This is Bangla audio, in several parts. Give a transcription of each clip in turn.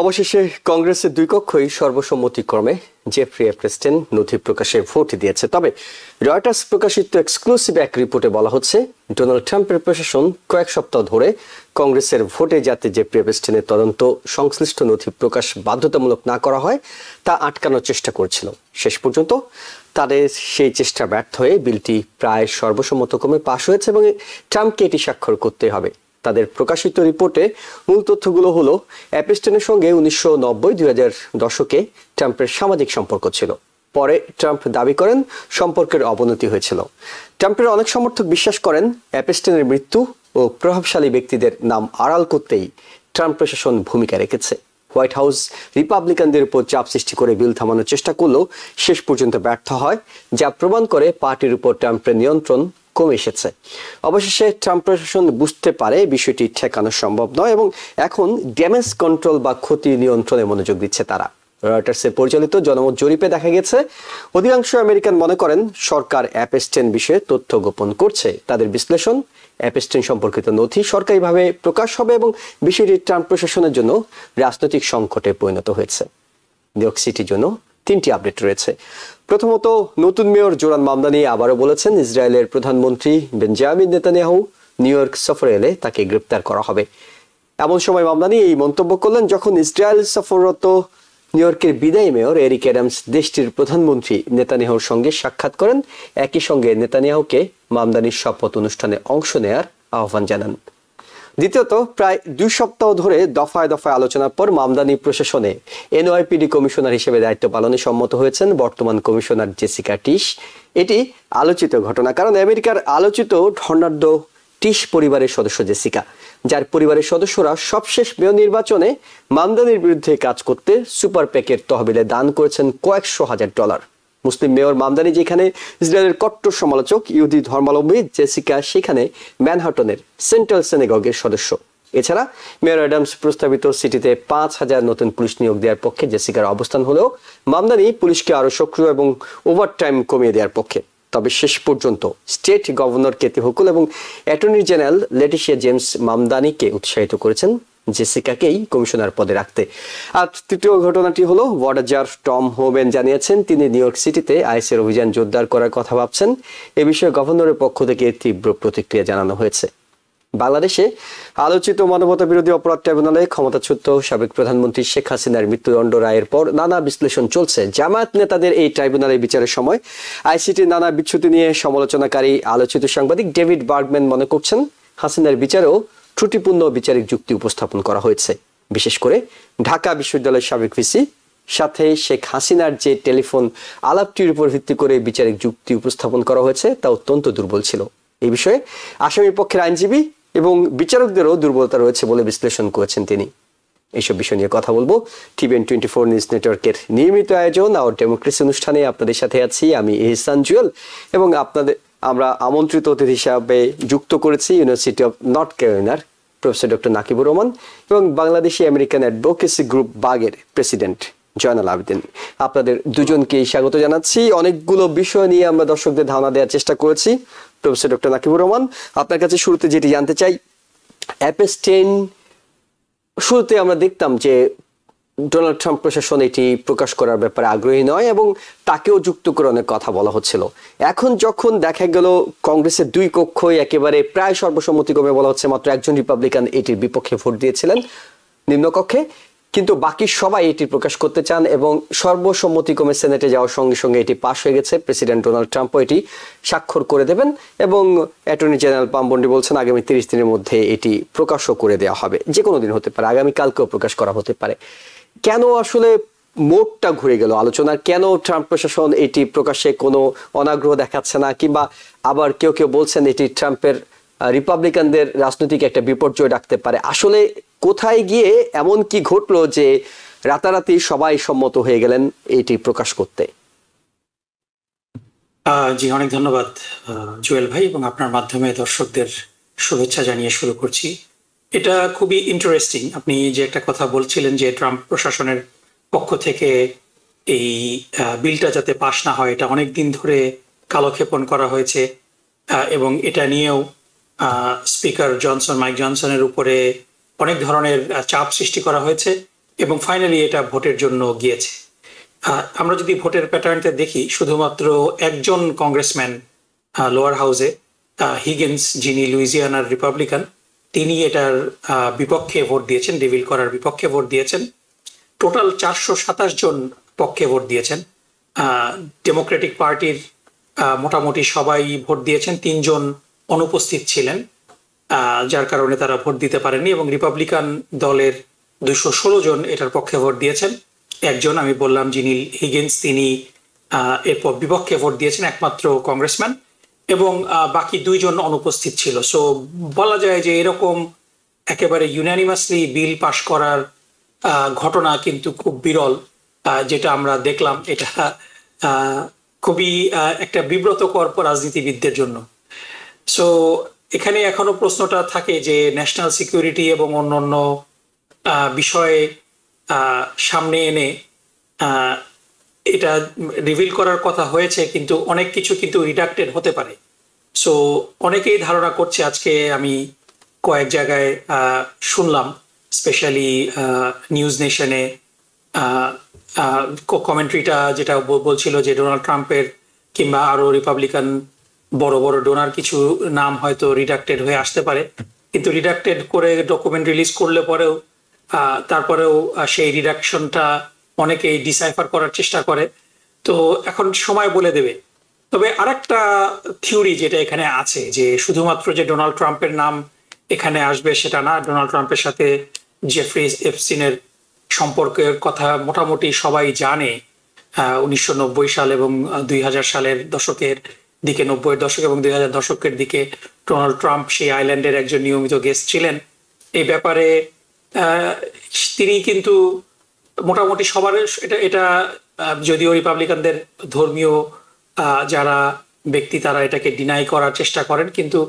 অবশেষে কংগ্রেসের দুই কক্ষই সর্বসম্মতিক্রমে জেফ্রি এপস্টেইন নথি প্রকাশে ভোট দিয়েছে। তবে রয়টার্স প্রকাশিত এক্সক্লুসিভ এক রিপোর্টে বলা হচ্ছে, ডোনাল্ড ট্রাম্পের প্রশাসন কয়েক সপ্তাহ ধরে কংগ্রেসের ভোটে যাতে জেফ্রি এপস্টেইনের তদন্ত সংশ্লিষ্ট নথি প্রকাশ বাধ্যতামূলক না করা হয় তা আটকানোর চেষ্টা করছিল। শেষ পর্যন্ত তাদের সেই চেষ্টা ব্যর্থ হয়ে বিলটি প্রায় সর্বসম্মতক্রমে পাশ হয়েছে এবং ট্রাম্পকে এটি স্বাক্ষর করতে হবে। তাদের প্রকাশিত রিপোর্টে মূল তথ্যগুলো হলো, এপস্টেইনের সঙ্গে 1990-2000 দশকে ট্রাম্পের সামাজিক সম্পর্ক ছিল। পরে ট্রাম্প দাবি করেন সম্পর্কের অবনতি হয়েছিল। ট্রাম্পের অনেক সমর্থক বিশ্বাস করেন এপস্টেইনের মৃত্যু ও প্রভাবশালী ব্যক্তিদের নাম আড়াল করতেই ট্রাম্প প্রশাসন ভূমিকা রেখেছে। হোয়াইট হাউস রিপাবলিকানদের উপর চাপ সৃষ্টি করে বিল থামানোর চেষ্টা করলেও শেষ পর্যন্ত ব্যর্থ হয়, যা প্রমাণ করে পার্টির উপর ট্রাম্পের নিয়ন্ত্রণ কমে এসেছে। অবশেষে ট্রাম্প প্রশাসন বুঝতে পারে বিষয়টি ঠেকানো সম্ভব নয় এবং এখন ড্যামেজ কন্ট্রোল বা ক্ষতি নিয়ন্ত্রণে মনোযোগ দিচ্ছে তারা। রয়টার্সের পরিচালিত জনমত জরিপে দেখা গেছে, অধিকাংশ আমেরিকান মনে করেন সরকার এপস্টেইন বিষয়ে তথ্য গোপন করছে। তাদের বিশ্লেষণ, এপস্টেইন সম্পর্কিত নথি সরকারিভাবে প্রকাশ হবে এবং বিষয়টি ট্রাম্প প্রশাসনের জন্য রাজনৈতিক সংকটে পরিণত হয়েছে। নিউ ইয়র্ক সিটির জন্য 3টি আপডেট রয়েছে। প্রথমত, নতুন মেয়র জোরান মামদানি আবারও বলেছেন ইসরায়েলের প্রধানমন্ত্রী বেঞ্জামিন নেতানিয়াহু নিউ ইয়র্ক সফরে এলে তাকে গ্রেপ্তার করা হবে। এমন সময় মামদানি এই মন্তব্য করলেন যখন ইসরায়েল সফররত নিউ ইয়র্কের বিদায়ী মেয়র এরিক অ্যাডামস দেশটির প্রধানমন্ত্রী নেতানিয়াহুর সঙ্গে সাক্ষাৎ করেন। একই সঙ্গে নেতানিয়াহুকে মামদানির শপথ অনুষ্ঠানে অংশ নেয়ার আহ্বান জানান। দ্বিতীয়ত, প্রায় 2 সপ্তাহ ধরে দফায় দফায় আলোচনার পর মামদানি প্রশাসনে এনওয়াইপিডি কমিশনার হিসেবে দায়িত্ব পালনে সম্মত হয়েছেন বর্তমান কমিশনার জেসিকা টিশ। এটি আলোচিত ঘটনা, কারণ আমেরিকার আলোচিত ধনাঢ্য টিশ পরিবারের সদস্য জেসিকা, যার পরিবারের সদস্যরা সবশেষ মেয়র নির্বাচনে মামদানির বিরুদ্ধে কাজ করতে সুপার প্যাকের তহবিলে দান করেছেন কয়েকশো হাজার ডলার। মুসলিম মেয়র মামদানি যেখানে ইসরায়েলের কট্টর সমালোচক ইহুদি ধর্মাবলম্বী, জেসিকা সেখানে ম্যানহাটনের সেন্ট্রাল সিনেগগের সদস্য। এছাড়া মেয়র অ্যাডামস প্রস্তাবিত সিটিতে 5000 নতুন পুলিশ নিয়োগ দেওয়ার পক্ষে জেসিকার অবস্থান হলেও মামদানি পুলিশকে আরো সক্রিয় এবং ওভারটাইম কমিয়ে দেওয়ার পক্ষে। তবে শেষ পর্যন্ত স্টেট গভর্নর কেতি হুকুল এবং অ্যাটর্নি জেনারেল লেটিশিয়া জেমস মামদানিকে উৎসাহিত করেছেন জেসিকাকেই কমিশনার পদে রাখতে। আর তৃতীয় ঘটনাটি হলো, ওয়ার্ডার টম হোমেন জানিয়েছেন তিনি নিউ ইয়র্ক সিটিতে আইএসের অভিযান জোরদার করার কথা ভাবছেন। এ বিষয়ে গভর্নরের পক্ষ থেকে তীব্র প্রতিক্রিয়া জানানো হয়েছে। বাংলাদেশে আলোচিত মানবতা বিরোধী অপরাধ ট্রাইব্যুনালে ক্ষমতাচ্যুত সাবেক প্রধানমন্ত্রী শেখ হাসিনার মৃত্যুদণ্ড রায়ের পর নানা বিশ্লেষণ চলছে। জামায়াত নেতাদের এই ট্রাইব্যুনালের বিচারের সময় আইসিটির নানা বিচ্যুতি নিয়ে সমালোচনাকারী আলোচিত সাংবাদিক ডেভিড বার্গম্যান মনে করছেন হাসিনার বিচারেও ত্রুটিপূর্ণ বিচারিক যুক্তি উপস্থাপন করা হয়েছে। বিশেষ করে ঢাকা বিশ্ববিদ্যালয়ের সাবেক ভিসি সাথে শেখ হাসিনার যে টেলিফোন আলাপটির উপর ভিত্তি করে বিচারিক যুক্তি উপস্থাপন করা হয়েছে তা অত্যন্ত দুর্বল ছিল। এই বিষয়ে আসামি পক্ষের আইনজীবী এবং বিচারকদেরও দুর্বলতা রয়েছে বলে বিশ্লেষণ করেছেন তিনি। এইসব বিষয় নিয়ে কথা বলবো টিভিএন 24 নিউজ নেটওয়ার্কের নিয়মিত আয়োজন আওয়ার ডেমোক্রেসি অনুষ্ঠানে। আপনাদের সাথে আছি আমি এহসান জুয়েল এবং আমরা আমন্ত্রিত অতিথি হিসাবে যুক্ত করেছি ইউনিভার্সিটি অফ নর্থ ক্যারোলিনার প্রফেসর ডক্টর নাকিবুর রহমান এবং বাংলাদেশি আমেরিকান অ্যাডভোকেসি গ্রুপ বাগের প্রেসিডেন্ট জয়নাল আবেদিন। আপনাদের দুজনকে স্বাগত জানাচ্ছি। অনেকগুলো বিষয় নিয়ে আমরা দর্শকদের ধারণা দেওয়ার চেষ্টা করেছি। প্রফেসর ডক্টর নাকিবুর রহমান, আপনার কাছে শুরুতে যেটি জানতে চাই, এপস্টেইন শুরুতে আমরা দেখতাম যে ডোনাল্ড ট্রাম্প প্রশাসন এটি প্রকাশ করার ব্যাপারে আগ্রহী নয় এবং তাকেও যুক্ত করে অনেক কথা বলা হচ্ছিল। এখন যখন দেখা গেল কংগ্রেসের দুই কক্ষই একেবারে প্রায় সর্বসম্মতিক্রমে বলা হচ্ছে মাত্র একজন রিপাবলিকান এটির বিপক্ষে ভোট দিয়েছিলেন নিম্নকক্ষে, কিন্তু বাকি সবাই এটি প্রকাশ করতে চান এবং সর্বসম্মতিক্রমে সেনেটে যাওয়ার সঙ্গে সঙ্গে এটি পাশ হয়ে গেছে। প্রেসিডেন্ট ডোনাল্ড ট্রাম্পও এটি স্বাক্ষর করে দেবেন এবং অ্যাটর্নি জেনারেল পাম্বন্ডি বলছেন আগামী 30 দিনের মধ্যে এটি প্রকাশও করে দেওয়া হবে। যে কোনো দিন হতে পারে, আগামীকালকেও প্রকাশ করা হতে পারে। কেন আসলে মোড়টা ঘুরে গেল আলোচনার? কেন ট্রাম্প প্রশাসন এটি প্রকাশে কোনো অনাগ্রহ দেখাচ্ছে না? কিংবা আবার কেউ কেউ বলছেন এটি ট্রাম্পের রিপাবলিকানদের রাজনৈতিক একটা বিপর্যয় ডাকতে পারে। আসলে কোথায় গিয়ে এমন কি ঘটলো যে রাতারাতি সবাই সম্মত হয়ে গেলেন এটি প্রকাশ করতে? জি, অনেক ধন্যবাদ জুয়েল ভাই, এবং আপনার মাধ্যমে দর্শকদের শুভেচ্ছা জানিয়ে শুরু করছি। এটা খুবই ইন্টারেস্টিং। আপনি যে একটা কথা বলছিলেন যে ট্রাম্প প্রশাসনের পক্ষ থেকে এই বিলটা যাতে পাশ না হয় এটা অনেক দিন ধরে কালক্ষেপণ করা হয়েছে এবং এটা নিয়েও স্পিকার মাইক জনসনের উপরে অনেক ধরনের চাপ সৃষ্টি করা হয়েছে এবং ফাইনালি এটা ভোটের জন্য গিয়েছে। আমরা যদি ভোটের প্যাটার্নটা দেখি, শুধুমাত্র একজন কংগ্রেসম্যান লোয়ার হাউসে, হিগিন্স, যিনি লুইজিয়ানার রিপাবলিকান, তিনি এটার বিপক্ষে ভোট দিয়েছেন, রিভিল করার বিপক্ষে ভোট দিয়েছেন। টোটাল 427 জন পক্ষে ভোট দিয়েছেন। ডেমোক্রেটিক পার্টির মোটামুটি সবাই ভোট দিয়েছেন, 3 জন অনুপস্থিত ছিলেন, যার কারণে তারা ভোট দিতে পারেননি। এবং রিপাবলিকান দলের 216 জন এটার পক্ষে ভোট দিয়েছেন। একজন, আমি বললাম যিনি হিগিন্স, তিনি এরপর বিপক্ষে ভোট দিয়েছেন, একমাত্র কংগ্রেসম্যান, এবং বাকি 2 জন অনুপস্থিত ছিল। সো বলা যায় যে এরকম একেবারে ইউনানিমাসলি বিল পাশ করার ঘটনা কিন্তু খুব বিরল, যেটা আমরা দেখলাম। এটা খুবই একটা বিব্রতকর রাজনীতিবিদদের জন্য। সো এখানে এখনো প্রশ্নটা থাকে যে ন্যাশনাল সিকিউরিটি এবং অন্যান্য বিষয়ে সামনে এনে এটা রিভিল করার কথা হয়েছে, কিন্তু অনেক কিছু কিন্তু রিডাক্টেড হতে পারে। সো অনেকেই ধারণা করছে, আজকে আমি কয়েক জায়গায় শুনলাম, স্পেশালি নিউজ নেশনে কমেন্ট্রিটা যেটা বলছিল যে ডোনাল্ড ট্রাম্পের কিংবা আরো রিপাবলিকান বড় বড় ডোনার কিছু নাম হয়তো রিডাক্টেড হয়ে আসতে পারে, কিন্তু রিডাক্টেড করে ডকুমেন্ট রিলিজ করলে পরেও তারপরেও সেই রিডাকশনটা অনেকেই ডিসাইফার করার চেষ্টা করে। তো এখন সময় বলে দেবে। তবে আরেকটা থিওরি যেটা এখানে আছে, যে শুধুমাত্র যে ডোনাল্ড ট্রাম্পের নাম এখানে আসবে সেটা না। ডোনাল্ড ট্রাম্পের সাথে জেফ্রি এপস্টিনের সম্পর্কের কথা মোটামুটি সবাই জানে। 1990 সাল এবং 2000 সালের দশকের দিকে, 90-এর দশক এবং 2000 দশকের দিকে ডোনাল্ড ট্রাম্প সেই আইল্যান্ডের একজন নিয়মিত গেস্ট ছিলেন। এই ব্যাপারে তিনি কিন্তু মোটামুটি সবার এটা যদিও রিপাবলিকানদের ধর্মীয় যারা ব্যক্তি তারা এটাকে ডিনাই করার চেষ্টা করেন, কিন্তু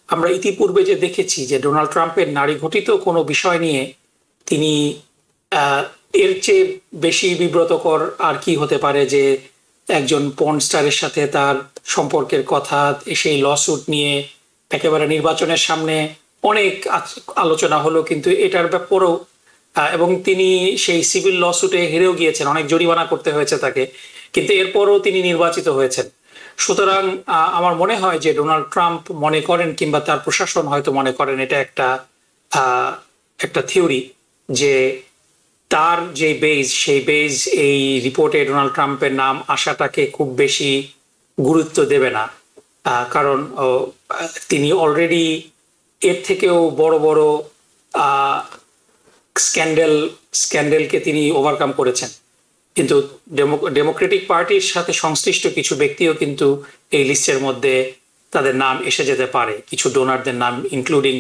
আমরা ইতিপূর্বে যে দেখেছি যে ডোনাল্ড ট্রাম্পের নারী ঘটিত কোনো বিষয় নিয়ে তিনি এর চেয়ে বেশি বিব্রতকর আর কি হতে পারে, যে একজন পর্ন স্টারের সাথে তার সম্পর্কের কথা, সেই লসুট নিয়ে একেবারে নির্বাচনের সামনে অনেক আলোচনা হলো, কিন্তু এটার ব্যাপারেও এবং তিনি সেই সিভিল লসুটে হেরেও গিয়েছেন, অনেক জরিমানা করতে হয়েছে তাকে, কিন্তু এরপরও তিনি নির্বাচিত হয়েছেন। সুতরাং আমার মনে হয় যে ডোনাল্ড ট্রাম্প মনে করেন, কিংবা তার প্রশাসন হয়তো মনে করেন, এটা একটা থিওরি যে তার যে বেজ, সেই বেজ এই রিপোর্টে ডোনাল্ড ট্রাম্পের নাম আসাটাকে খুব বেশি গুরুত্ব দেবে না, কারণ তিনি এর থেকেও বড় বড় স্ক্যান্ডেলকে তিনি ওভারকাম করেছেন। কিন্তু ডেমোক্রেটিক পার্টির সাথে সংশ্লিষ্ট কিছু ব্যক্তিও কিন্তু এই লিস্টের মধ্যে তাদের নাম এসে যেতে পারে, কিছু ডোনারদের নাম, ইনক্লুডিং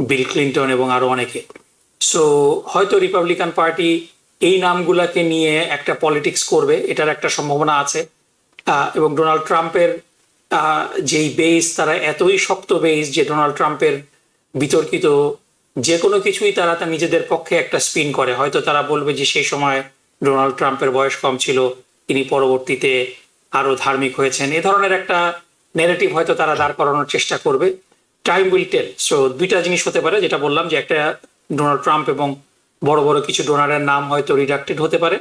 বিল ক্লিন্টন এবং আরো অনেকে। সো হয়তো রিপাবলিকান পার্টি এই নামগুলাকে নিয়ে একটা পলিটিক্স করবে, এটার একটা সম্ভাবনা আছে। এবং ডোনাল্ড ট্রাম্পের যেই বেস, তারা এতই শক্ত বেস যে ডোনাল্ড ট্রাম্পের বিতর্কিত যে কোনো কিছুই তারা নিজেদের পক্ষে একটা স্পিন করে। হয়তো তারা বলবে যে সেই সময় ডোনাল্ড ট্রাম্পের বয়স কম ছিল, তিনি পরবর্তীতে আরো ধার্মিক হয়েছেন, এ ধরনের একটা নেগেটিভ হয়তো তারা দাঁড় করানোর চেষ্টা করবে। Time will tell. সো দুইটা জিনিস হতে পারে, যেটা বললাম যে একটা ডোনাল্ড ট্রাম্প এবং বড় বড় কিছু ডোনারের নাম হয়তো রিডাক্টেড হতে পারে,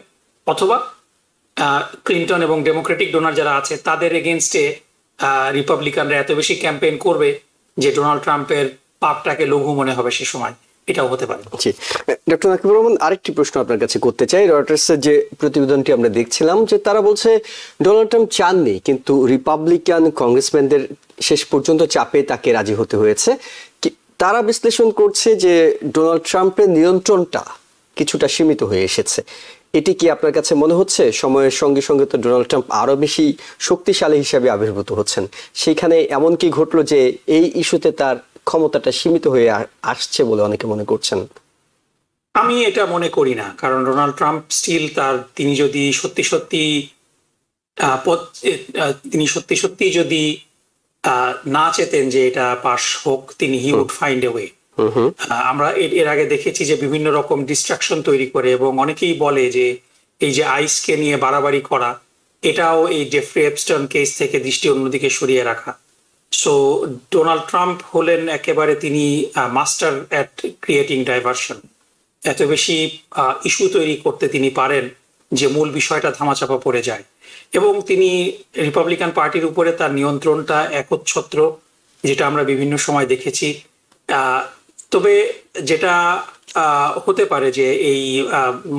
অথবা ক্লিন্টন এবং ডেমোক্রেটিক ডোনার যারা আছে তাদের এগেনস্টে রিপাবলিকানরা এত বেশি ক্যাম্পেইন করবে যে ডোনাল্ড ট্রাম্পের পাপটাকে লঘু মনে হবে সে সময়, এটাও হতে পারে। ডক্টর নাকিবুর রহমান, আরেকটি প্রশ্ন আপনার কাছে করতে চাই। রয়টার্সের যে প্রতিবেদনটি আমরা দেখছিলাম, যে তারা বলছে ডোনাল্ড ট্রাম্প চাননি, কিন্তু রিপাবলিকান কংগ্রেসম্যানদের শেষ পর্যন্ত চাপে তাকে রাজি হতে হয়েছে। তারা বিশ্লেষণ করছে যে ডোনাল্ড ট্রাম্পের নিয়ন্ত্রণটা কিছুটা সীমিত হয়ে এসেছে। এটি কি আপনার কাছে মনে হচ্ছে? সময়ের সঙ্গে সঙ্গে তো ডোনাল্ড ট্রাম্প আরো বেশি শক্তিশালী হিসেবে আবির্ভূত হচ্ছেন, সেখানে এমন কি ঘটলো যে এই ইস্যুতে তার ক্ষমতাটা সীমিত হয়ে আসছে বলে অনেকে মনে করছেন? আমি এটা মনে করি না, কারণ ডোনাল্ড ট্রাম্প স্টিল তিনি যদি সত্যি যদি না চেতেন যে এটা পাস হোক, তিনি he would find a way. আমরা এর আগে দেখেছি যে বিভিন্ন রকম ডিস্ট্রাকশন তৈরি করে, এবং অনেকেই বলে যে এই যে আইসকে নিয়ে বাড়াবাড়ি করা, এটাও এই জেফ্রি এপস্টন কেস থেকে দৃষ্টি অন্যদিকে সরিয়ে রাখা। সো ডোনাল্ড ট্রাম্প হলেন একেবারে তিনি মাস্টার অ্যাট ক্রিয়েটিং ডাইভারশন। এত বেশি ইস্যু তৈরি করতে তিনি পারেন যে মূল বিষয়টা ধামাচাপা পড়ে যায়, এবং তিনি রিপাবলিকান পার্টির উপরে তার নিয়ন্ত্রণটা একচ্ছত্র, যেটা আমরা বিভিন্ন সময় দেখেছি। তবে যেটা হতে পারে যে এই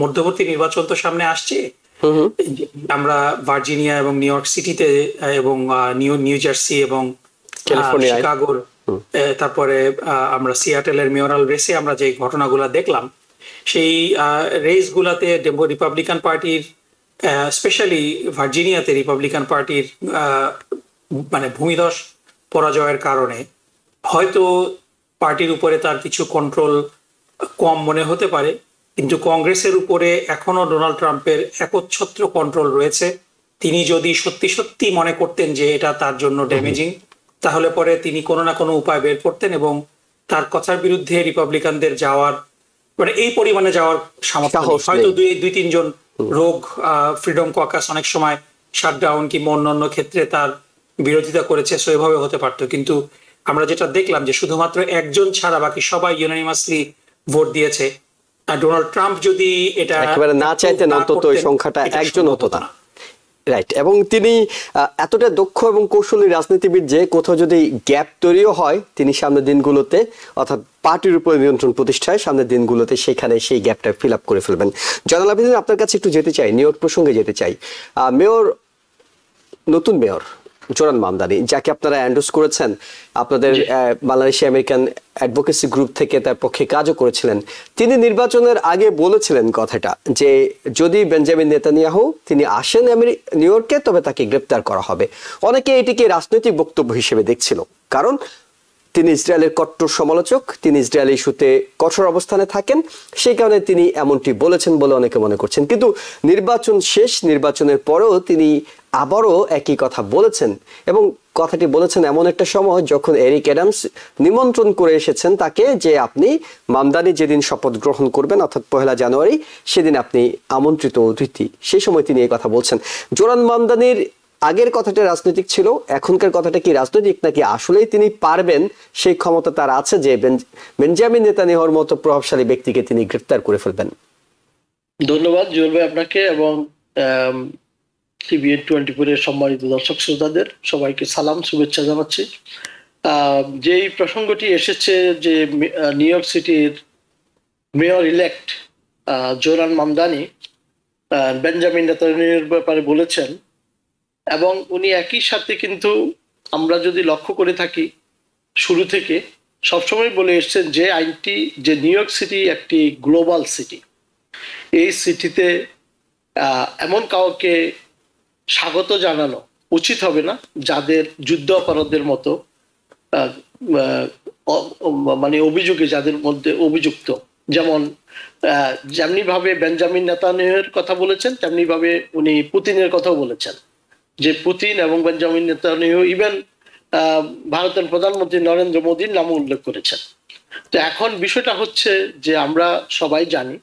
মধ্যবর্তী নির্বাচন তো সামনে আসছে, আমরা ভার্জিনিয়া এবং নিউ ইয়র্ক সিটিতে এবং নিউ জার্সি এবং শিকাগোর, তারপরে আমরা সিয়াটেলের মেয়রাল রেসে আমরা যে ঘটনাগুলো দেখলাম, সেই রেস গুলাতে রিপাবলিকান পার্টির, স্পেশালি ভার্জিনিয়াতে রিপাবলিকান পার্টির মানে ভূমিধস পরাজয়ের কারণে হয়তো পার্টির উপরে তার কিছু কন্ট্রোল কম মনে হতে পারে, কিন্তু কংগ্রেসের উপরে এখনো ডোনাল্ড ট্রাম্পের একচ্ছত্র কন্ট্রোল রয়েছে। তিনি যদি সত্যি সত্যি মনে করতেন যে এটা তার জন্য ড্যামেজিং, তাহলে পরে তিনি কোনো না কোনো উপায় বের করতেন এবং তার কথার বিরুদ্ধে রিপাবলিকানদের যাওয়ার, মানে এই পরিমাণে যাওয়ার সামর্থ্য, হয়তো দুই তিনজন রোগ ফ্রিডম ককাস অনেক সময় শাটডাউন কিংবা অন্যান্য ক্ষেত্রে তার বিরোধিতা করেছে, সো এভাবে হতে পারতো। কিন্তু আমরা যেটা দেখলাম যে শুধুমাত্র একজন ছাড়া বাকি সবাই ইউনানিমাসলি ভোট দিয়েছে। ডোনাল্ড ট্রাম্প যদি এটা একেবারে না চাইতেন, অন্তত ওই সংখ্যাটা একজন হতো না। রাইট। এবং তিনি এতটা দক্ষ এবং কৌশলী রাজনীতিবিদ যে কোথাও যদি গ্যাপ তৈরিও হয়, তিনি সামনের দিনগুলোতে, অর্থাৎ পার্টির উপর নিয়ন্ত্রণ প্রতিষ্ঠায় সামনের দিনগুলোতে সেখানে সেই গ্যাপটা ফিল আপ করে ফেলবেন। জয়নাল আবেদিন, আপনার কাছে একটু যেতে চাই, নিউ ইয়র্ক প্রসঙ্গে যেতে চাই। নতুন মেয়র জোরান মামদানি, যাকে আপনারা এন্ডোর্স করেছেন, আপনাদের বাংলাদেশি আমেরিকান অ্যাডভোকেসি গ্রুপ থেকে তার পক্ষে কাজও করেছিলেন, তিনি নির্বাচনের আগে বলেছিলেন কথাটা যে যদি বেঞ্জামিন নেতানিয়াহু তিনি আসেন নিউ ইয়র্কে, তবে তাকে গ্রেপ্তার করা হবে। অনেকে এটিকে রাজনৈতিক বক্তব্য হিসেবে দেখছিল, কারণ তিনি ইসরায়েলের কট্টর সমালোচক, তিনি ইসরায়েল ইস্যুতে কঠোর অবস্থানে থাকেন, সেই কারণে তিনি এমনটি বলেছেন বলে অনেকে মনে করছেন। কিন্তু নির্বাচন শেষ, নির্বাচনের পরেও তিনি আবারও একই কথা বলেছেন, এবং কথাটি বলেছেন এমন একটা সময় যখন এরিক অ্যাডামস নিমন্ত্রণ করে এসেছেন তাকে, যে আপনি মামদানি যেদিন শপথ গ্রহণ করবেন, অর্থাৎ 1 জানুয়ারি, সেদিন আপনি আমন্ত্রিত অতিথি। সেই সময় তিনি এই কথা বলছেন। জোরান মামদানির আগের কথাটা রাজনৈতিক ছিল, এখনকার কথাটা কি রাজনৈতিক, নাকি আসলেই তিনি পারবেন, সেই ক্ষমতা তার আছে যে বেঞ্জামিন নেতানিয়াহুর মতো প্রভাবশালী ব্যক্তিকে তিনি গ্রেফতার করে ফেলবেন? ধন্যবাদ জুয়েল ভাই আপনাকে এবং টিভিএন 24 এর সম্মানিত দর্শক শ্রোতাদের সবাইকে সালাম, শুভেচ্ছা জানাচ্ছি। যেই প্রসঙ্গটি এসেছে যে নিউ ইয়র্ক সিটির mayor elect Zoran Mamdani Benjamin নেতানিয়াহুর ব্যাপারে বলেছেন, এবং উনি একই সাথে কিন্তু আমরা যদি লক্ষ্য করে থাকি শুরু থেকে সবসময় বলে এসছেন যে আইনটি, যে নিউ ইয়র্ক সিটি একটি গ্লোবাল সিটি, এই সিটিতে এমন কাউকে স্বাগত জানানো উচিত হবে না যাদের যুদ্ধ অপরাধের মতো মানে অভিযোগে, যাদের মধ্যে অভিযুক্ত, যেমনি ভাবে বেঞ্জামিন নেতানিয়াহুর কথা বলেছেন, তেমনি ভাবে উনি পুতিনের কথাও বলেছেন, যে পুতিন এবং বেঞ্জামিন নেতানিয়াহু ইভেন ভারতের প্রধানমন্ত্রী নরেন্দ্র মোদীর নাম উল্লেখ করেছেন। তো এখন বিষয়টা হচ্ছে যে আমরা সবাই জানি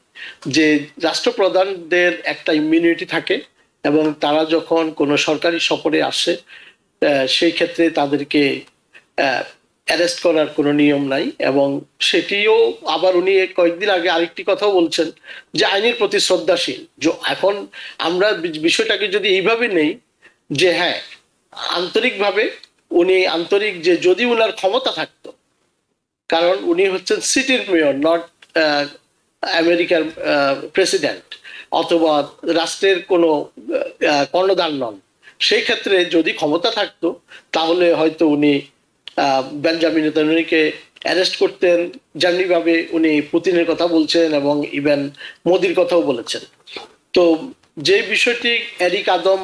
যে রাষ্ট্রপ্রধানদের একটা ইমিউনিটি থাকে, এবং তারা যখন কোনো সরকারি সফরে আসে সেই ক্ষেত্রে তাদেরকে অ্যারেস্ট করার কোনো নিয়ম নাই। এবং সেটিও আবার উনি কয়েকদিন আগে আরেকটি কথাও বলছেন যে আইনের প্রতি শ্রদ্ধাশীল। এখন আমরা বিষয়টাকে যদি এইভাবে নেই যে হ্যাঁ, আন্তরিকভাবে উনি আন্তরিক, যে যদি উনার ক্ষমতা থাকতো, কারণ উনি হচ্ছেন সিটির মেয়র, নট আমেরিকার প্রেসিডেন্ট অথবা রাষ্ট্রের কোনো কর্ণধার নন, সেই ক্ষেত্রে যদি ক্ষমতা থাকতো তাহলে হয়তো উনি বেঞ্জামিন নেতানিয়াহুকে অ্যারেস্ট করতেন, যেমনিভাবে উনি পুতিনের কথা বলছেন এবং ইভেন মোদির কথাও বলেছেন। তো যে বিষয়টি এরিক আদম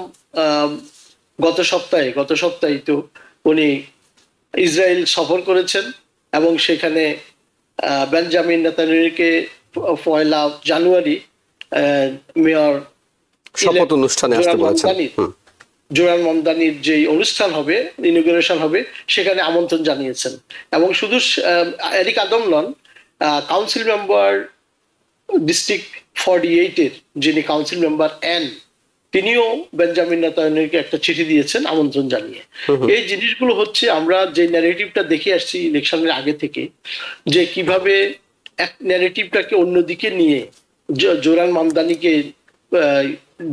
গত সপ্তাহে তো উনি ইসরায়েল সফর করেছেন এবং সেখানে বেঞ্জামিন নেতানিয়াহুকে 1 জানুয়ারি মেয়র শপথ অনুষ্ঠানে আসতে বলেছেন। জোরান মামদানির যে অনুষ্ঠান হবে, ইনগুরেশন হবে, সেখানে আমন্ত্রণ জানিয়েছেন। এবং শুধু এরিক আদম নন, কাউন্সিল মেম্বার ডিস্ট্রিক্ট 48 এর যিনি কাউন্সিল মেম্বার তিনিও বেঞ্জামিন নেতানিয়াহুকে একটা চিঠি দিয়েছেন আমন্ত্রণ জানিয়ে। এই জিনিসগুলো হচ্ছে আমরা যে ন্যারেটিভটা দেখে আসছি ইলেকশনের আগে থেকে, যে কিভাবে এক ন্যারেটিভটাকে অন্যদিকে নিয়ে জোরান মামদানিকে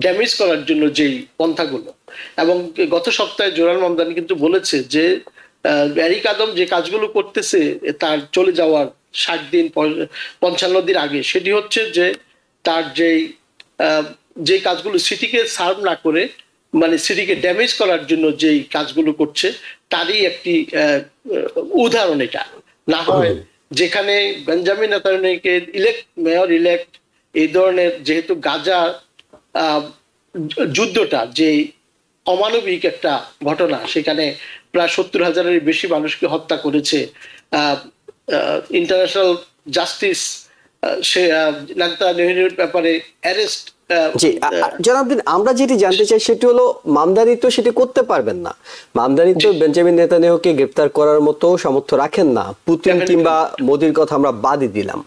ড্যামেজ করার জন্য যেই পন্থাগুলো, এবং গত সপ্তাহে জোরান মামদানি কিন্তু বলেছে যে অ্যারিক আদম যে কাজগুলো করতেছে তার চলে যাওয়ার 60 দিন 55 দিন আগে, সেটি হচ্ছে যে তার যে কাজগুলো সিটিকে সার্ভ না করে মানে সিটিকে ড্যামেজ করার জন্য যেই কাজগুলো করছে তারই একটি উদাহরণ। এটা না হয় যেখানে বেঞ্জামিন নেতানিয়াহুকে মেয়র ইলেক্ট এই ধরনের, যেহেতু গাজা যুদ্ধটা যে অমানবিক একটা ঘটনা, সেখানে প্রায় 70,000-এর বেশি মানুষকে হত্যা করেছে, ইন্টারন্যাশনাল জাস্টিস সে নেতানিয়াহুর ব্যাপারে অ্যারেস্ট। জি জনাবদিন, আমরা যেটি জানতে চাই সেটি হলো মামদানি তো সেটি করতে পারবেন না। মামদানি তো বেঞ্জামিন নেতানিয়াহুকে গ্রেফতার করার মতো সামর্থ্য রাখেন না। পুতিন কিংবা মোদির কথা আমরা বাদই দিলাম,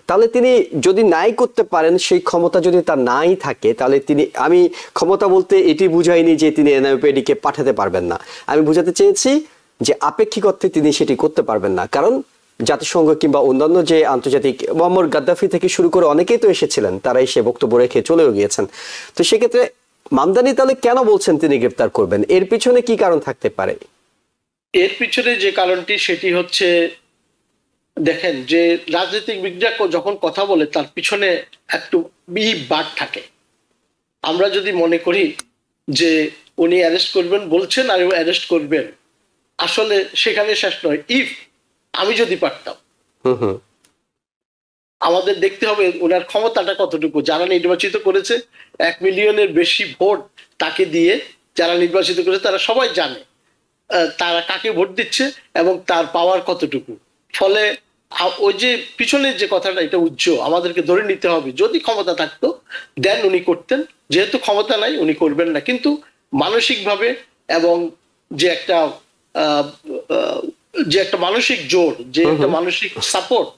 তাহলে তিনি যদি নাই করতে পারেন, সেই ক্ষমতা যদি তার নাই থাকে, তাহলে তিনি, আমি ক্ষমতা বলতে এটি বুঝাইনি যে তিনি এনআইপিডিকে পাঠাতে পারবেন না, আমি বুঝাতে চেয়েছি যে আপেক্ষিক অর্থে তিনি সেটি করতে পারবেন না। কারণ জাতিসংঘ কিংবা অন্যান্য যে আন্তর্জাতিক, মোহাম্মদ গাদ্দাফি থেকে শুরু করে অনেকেই তো এসেছিলেন, তারা এসে বক্তব্য রেখে চলেও গিয়েছেন। তো সেক্ষেত্রে মামদানি তাহলে কেন বলছেন তিনি গ্রেফতার করবেন? এর পিছনে কি কারণ থাকতে পারে? এর পিছনে যে কারণটি সেটি হচ্ছে, দেখেন যে রাজনৈতিক বিজ্ঞাপন যখন কথা বলে তার পিছনে একটু বাদ থাকে। আমরা যদি মনে করি যে উনি অ্যারেস্ট করবেন বলছেন আর অ্যারেস্ট করবেন, আসলে সেখানে শেষ নয়। ইফ আমি যদি পারতাম, আমাদের দেখতে হবে ওনার ক্ষমতাটা কতটুকু। যারা নির্বাচিত করেছে 1 মিলিয়নের বেশি ভোট তাকে দিয়ে, যারা নির্বাচিত করেছে তারা সবাই জানে তারা কাকে ভোট দিচ্ছে এবং তার পাওয়ার কতটুকু। ফলে ওই যে পিছনের যে কথাটা, এটা উজ্জ্বল, আমাদেরকে ধরে নিতে হবে যদি ক্ষমতা থাকতো দেন উনি করতেন, যেহেতু ক্ষমতা নাই উনি করবেন না। কিন্তু মানসিকভাবে এবং যে একটা মানসিক জোর, যে একটা মানসিক সাপোর্ট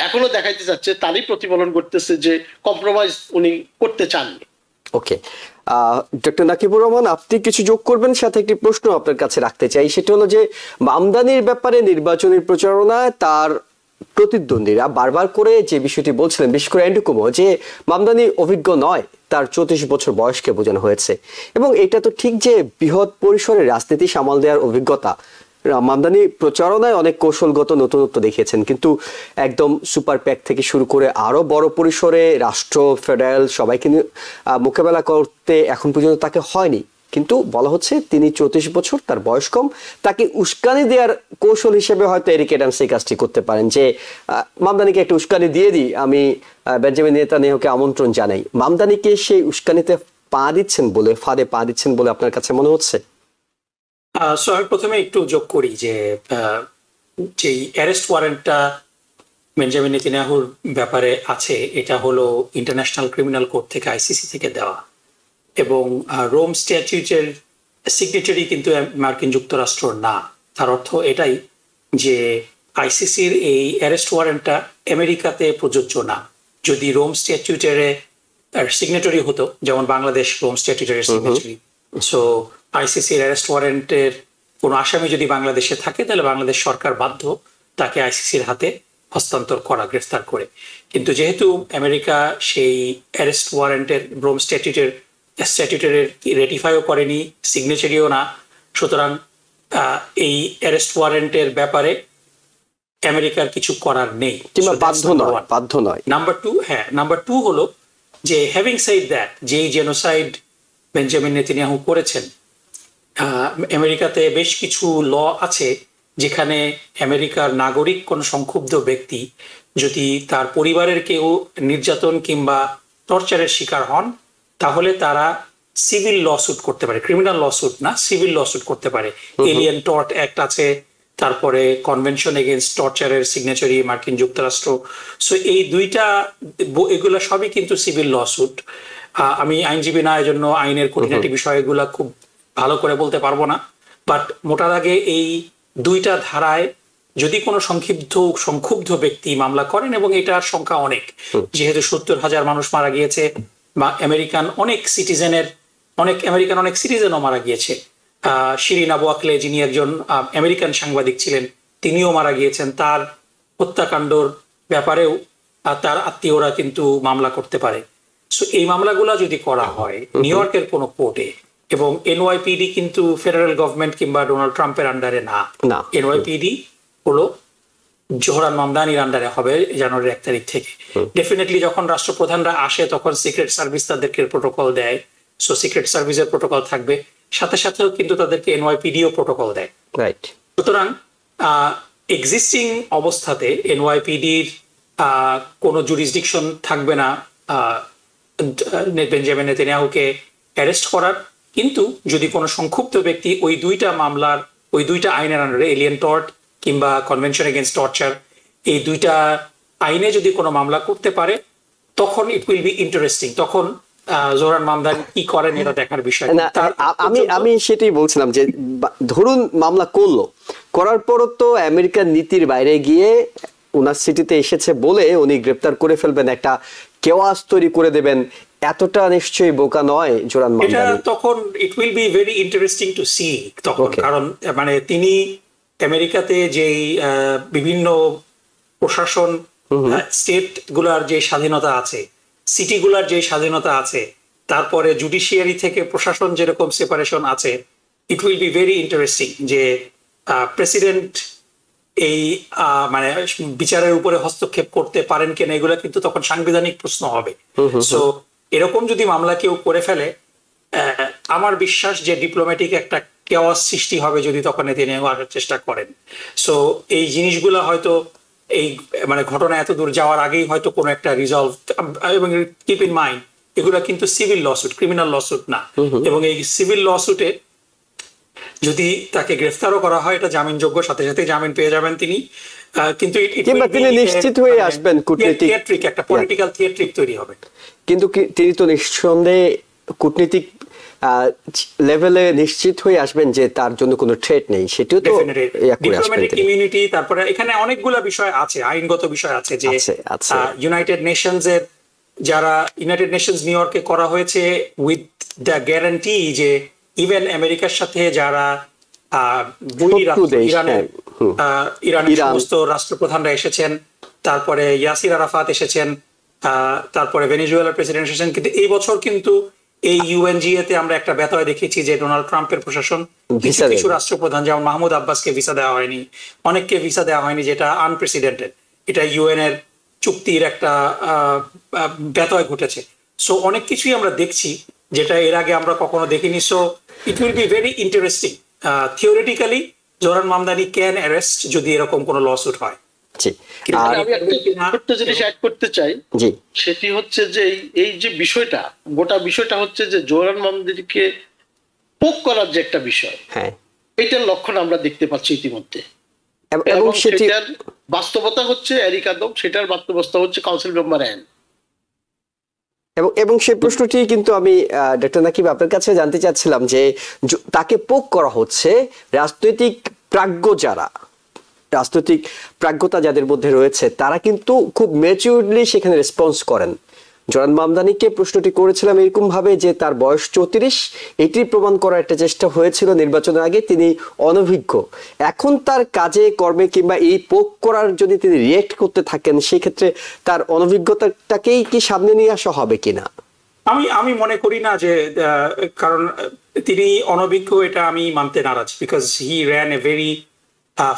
এখনো দেখাইতে চাচ্ছে, তারই প্রতিফলন করতেছে যে কম্প্রোমাইজ উনি করতে চাননি। ওকে, ডক্টর নাকিবুর রহমান, আপনি কিছু যোগ করবেন? সাথে একটি প্রশ্ন আপনার কাছে রাখতে চাই, সেটা হলো যে মামদানির ব্যাপারে নির্বাচনী প্রচারণায় তার প্রতিদ্বন্দ্বীরা বারবার করে যে বিষয়টি বলছিলেন, বিশেষ করে এন্ড্রু কুমো, যে মামদানি অভিজ্ঞ নয়, তার 34 বছর বয়সকে বোঝানো হয়েছে। এবং এটা তো ঠিক যে বৃহৎ পরিসরে রাজনীতি সামাল দেওয়ার অভিজ্ঞতা, মামদানি প্রচারণায় অনেক কৌশলগত নতুনত্ব দেখিয়েছেন, কিন্তু একদম সুপার প্যাক থেকে শুরু করে আরো বড় পরিসরে রাষ্ট্র, ফেডারেল সবাইকে মোকাবেলা করতে এখন পর্যন্ত তাকে হয়নি। কিন্তু বলা হচ্ছে তিনি 34 বছর, তার বয়স কম, তাকে উস্কানি দেওয়ার কৌশল হিসেবে হয়তো এরিক অ্যাডামস এই কাজটি করতে পারেন, যে মামদানিকে একটা উস্কানি দিয়ে দিই, আমি বেঞ্জামিন নেতানিয়াহুকে আমন্ত্রণ জানাই। মামদানিকে সেই উস্কানিতে পা দিচ্ছেন বলে, ফাঁদে পা দিচ্ছেন বলে আপনার কাছে মনে হচ্ছে? আমি প্রথমে একটু যোগ করি যে যেই অ্যারেস্ট ওয়ারেন্টটা বেঞ্জামিন নেতানিয়াহুর ব্যাপারে আছে, এটা হলো ইন্টারন্যাশনাল ক্রিমিনাল কোর্ট থেকে, আইসিসি থেকে দেওয়া, এবং রোম স্ট্যাটিউটের সিগনেচারি কিন্তু মার্কিন যুক্তরাষ্ট্র না। তার অর্থ এটাই যে আইসিসির এই অ্যারেস্ট ওয়ারেন্টটা আমেরিকাতে প্রযোজ্য না। যদি রোম স্ট্যাটিউটের সিগনেটারি হতো, যেমন বাংলাদেশ রোম স্ট্যাটিউটের সিগনেটারি, সো আইসিসির অ্যারেস্ট ওয়ারেন্টের কোনো আসামি যদি বাংলাদেশে থাকে, তাহলে বাংলাদেশ সরকার বাধ্য তাকে আইসিসির হাতে হস্তান্তর করা, গ্রেফতার করে। কিন্তু যেহেতু আমেরিকা সেই অ্যারেস্ট ওয়ারেন্টের রোম স্ট্যাটিউটের রেটিফাইও করেনি, সিগনেচারিও না, সুতরাং এই অ্যারেস্ট ওয়ারেন্টের ব্যাপারে আমেরিকার কিছু করার নেই, বাধ্য নয়। নাম্বার টু হলো যে হ্যাভিং সেড দ্যাট, যেই জেনোসাইড বেঞ্জামিন নেতানিয়াহু করেছেন, আমেরিকাতে বেশ কিছু ল আছে যেখানে আমেরিকার নাগরিক কোন সংক্ষুব্ধ ব্যক্তি যদি তার পরিবারের কেউ নির্যাতন কিংবা টর্চারের শিকার হন, তাহলে তারা সিভিল লসুট করতে পারে, ক্রিমিনাল লসুট না, সিভিল লসুট করতে পারে। এলিয়েন টর্ট অ্যাক্ট আছে, তারপরে কনভেনশন এগেইনস্ট টর্চারের সিগনেচারি মার্কিন যুক্তরাষ্ট্র। সো এই দুইটা, এগুলো সবই কিন্তু সিভিল লসুট। আমি আইনজীবী না, এজন্য আইনের খুঁটিনাটি বিষয়গুলো খুব ভালো করে বলতে পারবো না, বাট মোটা দাগে এই দুইটা ধারায় যদি কোনো সংক্ষুব্ধ ব্যক্তি মামলা করেন, এবং এটার সংখ্যা অনেক, যেহেতু 70,000 মানুষ মারা গিয়েছে, বা আমেরিকান অনেক সিটিজেনও মারা গিয়েছে। শিরিন আবু আকলে, যিনি একজন আমেরিকান সাংবাদিক ছিলেন, তিনিও মারা গিয়েছেন। তার হত্যাকাণ্ডর ব্যাপারেও তার আত্মীয়রা কিন্তু মামলা করতে পারে। সো এই মামলাগুলো যদি করা হয় নিউ ইয়র্কের কোনো কোর্টে, এবং এনওয়াইপিডি কিন্তু ফেডারেল গভর্নমেন্ট কিংবা ডোনাল্ড ট্রাম্পের আন্ডারে না, এনওয়াইপিডি হলো জোহরান মামদানির আন্ডারে হবে জানুয়ারির 1 তারিখ থেকে। ডেফিনেটলি যখন রাষ্ট্রপ্রধানরা আসে তখন সিক্রেট সার্ভিস তাদেরকে প্রোটোকল দেয়, সো সিক্রেট সার্ভিসের প্রোটোকল থাকবে, সাথে সাথেও কিন্তু তাদেরকে এনওয়াইপিডিও প্রোটোকল দেয়। রাইট। সুতরাং এক্সিস্টিং অবস্থাতে এনওয়াইপিডির কোনো জুরিসডিকশন থাকবে না বেঞ্জামিন নেতানিয়াহুকে অ্যারেস্ট করার। কিন্তু যদি কোনো সংক্ষুব্ধ ব্যক্তি ওই দুইটা আইনের আন্ডারে, এলিয়েন টর্ট কিংবা কনভেনশন এগেইনস্ট টর্চার, এই দুইটা আইনে যদি কোনো মামলা করতে পারে তখন ইট উইল বি ইন্টারেস্টিং। তখন জোহরান মামদানি কি করেন এটা দেখার বিষয়। আমি সেটাই বলছিলাম যে ধরুন মামলা করার পরও তো আমেরিকার নীতির বাইরে গিয়ে ওনার সিটিতে এসেছে বলে উনি গ্রেপ্তার করে ফেলবেন, একটা কেওয়াস তৈরি করে দেবেন, এতটা নিশ্চয়ই বোকা নয় জোহরান মামদানি। তখন it will be very interesting to see তখন, কারণ মানে তিনি আমেরিকাতে যেই বিভিন্ন প্রশাসন, স্টেট গুলার যে স্বাধীনতা আছে, সিটি গুলার যে স্বাধীনতা আছে, তারপরে জুডিশিয়ারি থেকে প্রশাসন যেরকম সেপারেশন আছে, ইট উইল বি ভেরি ইন্টারেস্টিং যে প্রেসিডেন্ট এই মানে বিচারের উপরে হস্তক্ষেপ করতে পারেন কিনা, এগুলো কিন্তু তখন সাংবিধানিক প্রশ্ন হবে। সো এরকম যদি মামলা কেউ করে ফেলে, আমার বিশ্বাস যে ডিপ্লোম্যাটিক একটা কেওয়াস সৃষ্টি হবে যদি তখন নেতানিয়াহু আসার চেষ্টা করেন। সো এই জিনিসগুলো হয়তো এই মানে ঘটনা এত দূর যাওয়ার আগেই হয়তো কোনো একটা রিজলভ, এবং কিপ ইন মাইন্ড এগুলো কিন্তু সিভিল লসুট, ক্রিমিনাল লসুট না, এবং এই সিভিল লসুটে যদি তাকে গ্রেফতারও করা হয় এটা জামিনযোগ্য, সাথে সাথে জামিন পেয়ে যাবেন তিনি। কিন্তু তিনি নিশ্চিত হয়ে আসবেন, কূটনীতিক একটা পলিটিক্যাল থিয়েট্রিক তৈরি হবে। কিন্তু তিনি তো নিঃসন্দেহে কূটনীতিক লেভেলে নিশ্চিত হয়ে আসবেন যে তার জন্য কোনো থ্রেট নেই, সেটাও তো ডিপ্লোম্যাটিক ইমিউনিটি। তারপরে এখানে অনেকগুলো বিষয় আছে, আইনগত বিষয় আছে যে ইউনাইটেড নেশনস এর যারা ইউনাইটেড নেশনস নিউ ইয়র্কে করা হয়েছে উইথ দ্য গ্যারান্টি যে ইভেন আমেরিকার সাথে যারা ইরানের সমস্ত রাষ্ট্রপ্রধানরা এসেছেন, তারপরে ইয়াসির আরাফাত এসেছেন, তারপরে ভেনেজুয়েলার প্রেসিডেন্ট এসেছেন, কিন্তু এই বছর কিন্তু এই ইউএনজিএ তে আমরা একটা ব্যতয় দেখেছি যে ডোনাল্ড ট্রাম্পের প্রশাসন কিছু রাষ্ট্রপ্রধান যেমন মাহমুদ আব্বাসকে ভিসা দেওয়া হয়নি, অনেককে ভিসা দেওয়া হয়নি, যেটা আনপ্রেসিডেন্টেড, এটা ইউএন এর চুক্তির একটা ব্যতয় ঘটেছে। সো অনেক কিছুই আমরা দেখছি যেটা এর আগে আমরা কখনো দেখিনি। So it will be very interesting. Theoretically Zohran Mamdani can arrest যদি এরকম কোনো লসুট হয়। আমি একটা জিনিস অ্যাড করতে চাই, সেটি হচ্ছে যে এই যে বিষয়টা, গোটা বিষয়টা হচ্ছে যে জোহরান মামদানিকে পোক করার যে একটা বিষয়, এইটার লক্ষণ আমরা দেখতে পাচ্ছি ইতিমধ্যে, এবং সেটার বাস্তবতা হচ্ছে এরিক আদম, সেটার বাস্তবতা হচ্ছে কাউন্সিল মেম্বার অ্যান। এবং সেই প্রশ্নটি কিন্তু আমি ডক্টর নাকিব আপনার কাছে জানতে চাচ্ছিলাম যে তাকে পোক করা হচ্ছে, রাজনৈতিক প্রাজ্ঞতা যাদের মধ্যে রয়েছে তারা কিন্তু খুব ম্যাচিউরলি সেখানে রেসপন্স করেন। জোহরান মামদানিকে প্রশ্নটি করেছিলাম এরকম ভাবে যে তার বয়স 34, এটি প্রমাণ করার একটা চেষ্টা হয়েছিল নির্বাচনের আগে, তিনি অনভিজ্ঞ। এখন তার কাজে কর্মে কিংবা এই পোক করার যদি তিনি রিয়েক্ট করতে থাকেন, সেক্ষেত্রে তার অনভিজ্ঞতাটাকেই কি সামনে নিয়ে আসা হবে কিনা? আমি মনে করি না যে, কারণ তিনি অনভিজ্ঞ এটা আমি মানতে নারাজ, because he ran a very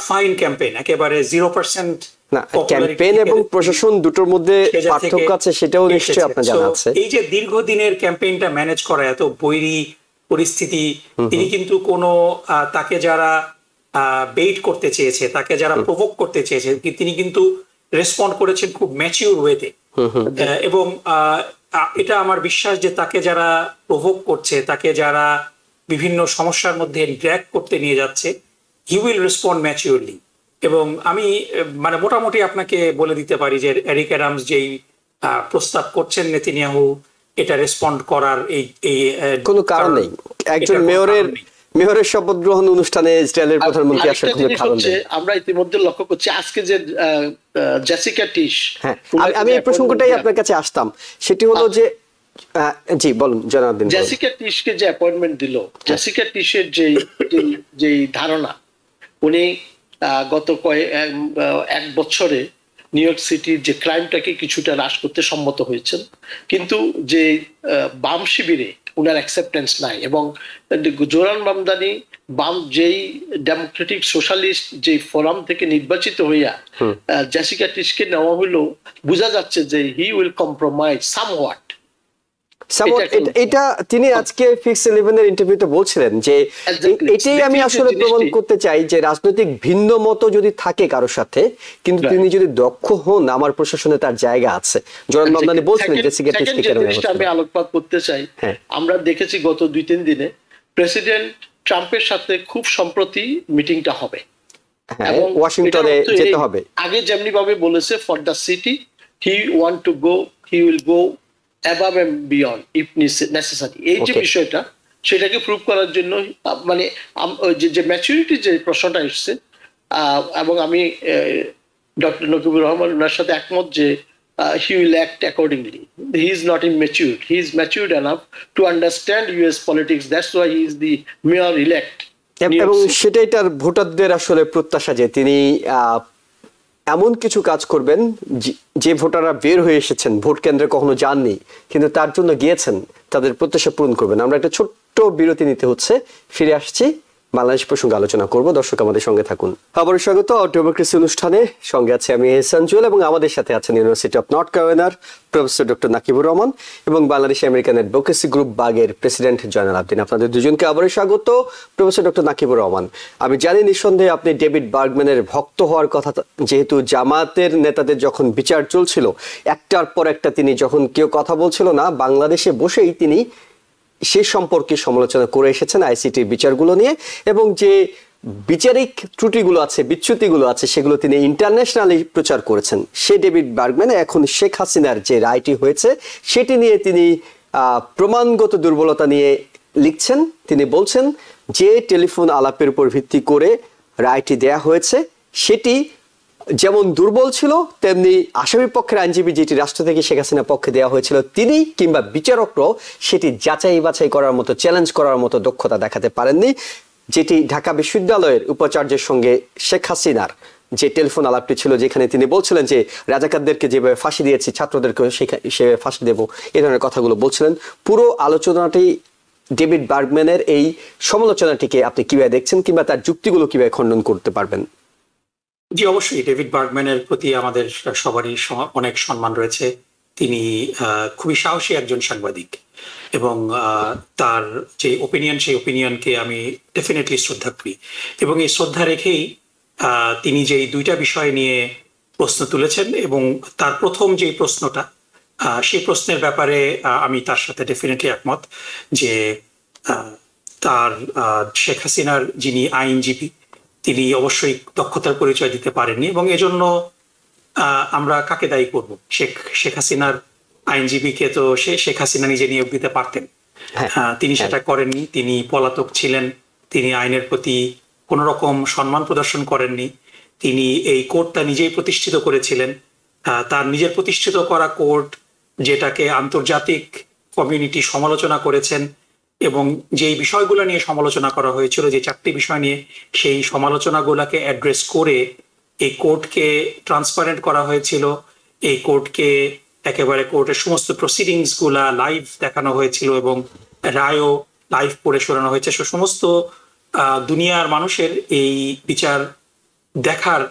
fine campaign, একেবারে 0% না, ক্যাম্পেইন এবং প্রশাসন দুটোর মধ্যে পার্থক্য আছে, সেটাও নিশ্চয়ই আপনার জানা আছে। এই যে দীর্ঘদিনের ক্যাম্পেইনটা ম্যানেজ করা, এত বৈরী পরিস্থিতি, তিনি কিন্তু কোনো তাকে যারা বেইট করতে চেয়েছে, তাকে যারা প্রভোক করতে চেয়েছে, তিনি কিন্তু রেসপন্ড করেছেন খুব ম্যাচিউর ওয়েতে। এবং এটা আমার বিশ্বাস যে তাকে যারা প্রভোক করছে, তাকে যারা বিভিন্ন সমস্যার মধ্যে ড্র্যাগ করতে নিয়ে যাচ্ছে, হি উইল রেসপন্ড ম্যাচিউরলি। এবং আমি মানে মোটামুটি আপনাকে বলে দিতে পারি যে এরিক অ্যাডামস যেই প্রস্তাব করছেন নেতানিয়াহু, এটা রেসপন্ড করার এই কোনো কারণ নেই। একজন মেয়রের শপথ গ্রহণ অনুষ্ঠানে ইসরায়েলের প্রধানমন্ত্রী আসার কোনো কারণ নেই। আমরা ইতিমধ্যে লক্ষ্য করছি আজকে যে জেসিকা টিশ, আমি এই প্রসঙ্গটাই আপনার কাছে আসতাম, সেটি হলো যে জি বলুন জনাব। জেসিকা টিশকে যে অ্যাপয়েন্টমেন্ট দিল, জেসিকা টিশের যে ধারণা, উনি গত এক বছরে নিউ ইয়র্ক সিটির যে ক্রাইমটাকে কিছুটা হ্রাস করতে সম্মত হয়েছেন, কিন্তু যে বাম শিবিরে ওনার অ্যাকসেপ্টেন্স নাই। এবং জোরান মামদানি বাম যেই ডেমোক্রেটিক সোশ্যালিস্ট যে ফোরাম থেকে নির্বাচিত হইয়া জেসিকা টিসকে নেওয়া হলো, বোঝা যাচ্ছে যে হি উইল কম্প্রোমাইজ সামওয়াট। এটা তিনি আজকে ফিক্স 11 এর ইন্টারভিউতে বলছিলেন যে এটাই আমি আসলে প্রমাণ করতে চাই যে রাজনৈতিক ভিন্ন মত যদি থাকে কারোর সাথে, কিন্তু তিনি যদি দক্ষ হন আমার প্রশাসনে তার জায়গা আছে। জোরান মামদানি বলছিলেন জেসিকা টিসকে কেন আমি আলোকপাত করতে চাই। আমরা দেখেছি গত 2-3 দিনে প্রেসিডেন্ট ট্রাম্পের সাথে খুব সম্প্রতি মিটিংটা হবে এবং ওয়াশিংটনে যেতে হবে। আগে যেমনি ভাবে বলেছে for the city he want to go, he will go above and beyond if necessary। এই যে বিষয়টা, সেটাকে প্রুভ করার জন্য মানে যে ম্যাচুরিটি যে প্রশ্নটা এসছে, এবং আমি ডক্টর নকিবুর রহমান ওনার সাথে একমত যে he will act accordingly. He is not immature. He is matured enough to understand US politics. That's why he is the mayor elect. এবং সেটাই তার ভোটারদের আসলে প্রত্যাশা যে তিনি এমন কিছু কাজ করবেন যে ভোটাররা বের হয়ে এসেছেন, ভোট কেন্দ্রে কখনো যাননি কিন্তু তার জন্য গিয়েছেন, তাদের প্রত্যাশা পূরণ করবেন। আমরা একটা ছোট্ট বিরতি নিতে হচ্ছে, ফিরে আসছি, বাংলাদেশ প্রসঙ্গে আলোচনা করব। দর্শক আমাদের সঙ্গে থাকুন। আবার স্বাগত ডেমোক্রেসি অনুষ্ঠানে, সঙ্গে আছে আমি এহসান জুয়েল এবং আমাদের সাথে আছেন ইউনিভার্সিটি অফ নর্থ ক্যারোলাইনার প্রফেসর ডক্টর নাকিবুর রহমান এবং বাংলাদেশ আমেরিকান অ্যাডভোকেসি গ্রুপ বাগের প্রেসিডেন্ট জয়নাল আবদিন। আপনাদের দুজনকে আবারও স্বাগত। প্রফেসর ডক্টর নাকিবুর রহমান, আমি জানি নিঃসন্দেহে আপনি ডেভিড বার্গম্যানের ভক্ত হওয়ার কথা, যেহেতু জামাতের নেতাদের যখন বিচার চলছিল একটার পর একটা তিনি যখন কেউ কথা বলছিল না, বাংলাদেশে বসেই তিনি সে সম্পর্কে সমালোচনা করে এসেছেন আইসিটির বিচারগুলো নিয়ে, এবং যে বিচারিক ত্রুটিগুলো আছে, বিচ্যুতিগুলো আছে, সেগুলো তিনি ইন্টারন্যাশনালি প্রচার করেছেন। সে ডেভিড বার্গম্যান এখন শেখ হাসিনার যে রায়টি হয়েছে সেটি নিয়ে তিনি প্রমাণগত দুর্বলতা নিয়ে লিখছেন। তিনি বলছেন যে টেলিফোন আলাপের উপর ভিত্তি করে রায়টি দেয়া হয়েছে সেটি যেমন দুর্বল ছিল, তেমনি আসামি পক্ষের আইনজীবী যেটি রাষ্ট্র থেকে শেখ হাসিনা পক্ষে দেওয়া হয়েছিল তিনি কিংবা বিচারকরাও সেটি যাচাই বাছাই করার মতো, চ্যালেঞ্জ করার মতো দক্ষতা দেখাতে পারেননি। যেটি ঢাকা বিশ্ববিদ্যালয়ের উপাচার্যের সঙ্গে শেখ হাসিনার যে টেলিফোন আলাপটি ছিল, যেখানে তিনি বলছিলেন যে রাজাকারদেরকে যেভাবে ফাঁসি দিয়েছি ছাত্রদেরকে সেভাবে ফাঁসি দেব, এই ধরনের কথাগুলো বলছিলেন। পুরো আলোচনাটি ডেভিড বার্গম্যানের এই সমালোচনাটিকে আপনি কিভাবে দেখছেন কিংবা তার যুক্তিগুলো কিভাবে খণ্ডন করতে পারবেন? জি, অবশ্যই ডেভিড বার্গম্যানের প্রতি আমাদের সবারই অনেক সম্মান রয়েছে। তিনি খুবই সাহসী একজন সাংবাদিক এবং তার যে ওপিনিয়ন, সেই ওপিনিয়নকে আমি ডেফিনেটলি শ্রদ্ধা করি এবং এই শ্রদ্ধা রেখেই তিনি যেই দুইটা বিষয় নিয়ে প্রশ্ন তুলেছেন এবং তার প্রথম যেই প্রশ্নটা, সেই প্রশ্নের ব্যাপারে আমি তার সাথে ডেফিনেটলি একমত যে তার শেখ হাসিনার যিনি আইনজীবী তিনি অবশ্যই দক্ষতার পরিচয় দিতে পারেননি এবং এজন্য আমরা কাকে দায়ী করব? শেখ হাসিনার আইনজীবীকে তো শেখ হাসিনা নিজে নিয়োগ দিতে পারতেন, তিনি সেটা করেননি। তিনি পলাতক ছিলেন, তিনি আইনের প্রতি কোনো রকম সম্মান প্রদর্শন করেননি। তিনি এই কোর্টটা নিজেই প্রতিষ্ঠিত করেছিলেন, তার নিজের প্রতিষ্ঠিত করা কোর্ট যেটাকে আন্তর্জাতিক কমিউনিটি সমালোচনা করেছেন এবং যেই বিষয়গুলো নিয়ে সমালোচনা করা হয়েছিল, যে 4টি বিষয় নিয়ে, সেই সমালোচনাগুলোকে অ্যাড্রেস করে এই কোর্টকে ট্রান্সপারেন্ট করা হয়েছিল। এই কোর্টকে একেবারে কোর্টের সমস্ত প্রসিডিংস গুলা লাইভ দেখানো হয়েছিল এবং রায়ও লাইভ পড়ে শোনানো হয়েছে। সমস্ত দুনিয়ার মানুষের এই বিচার দেখার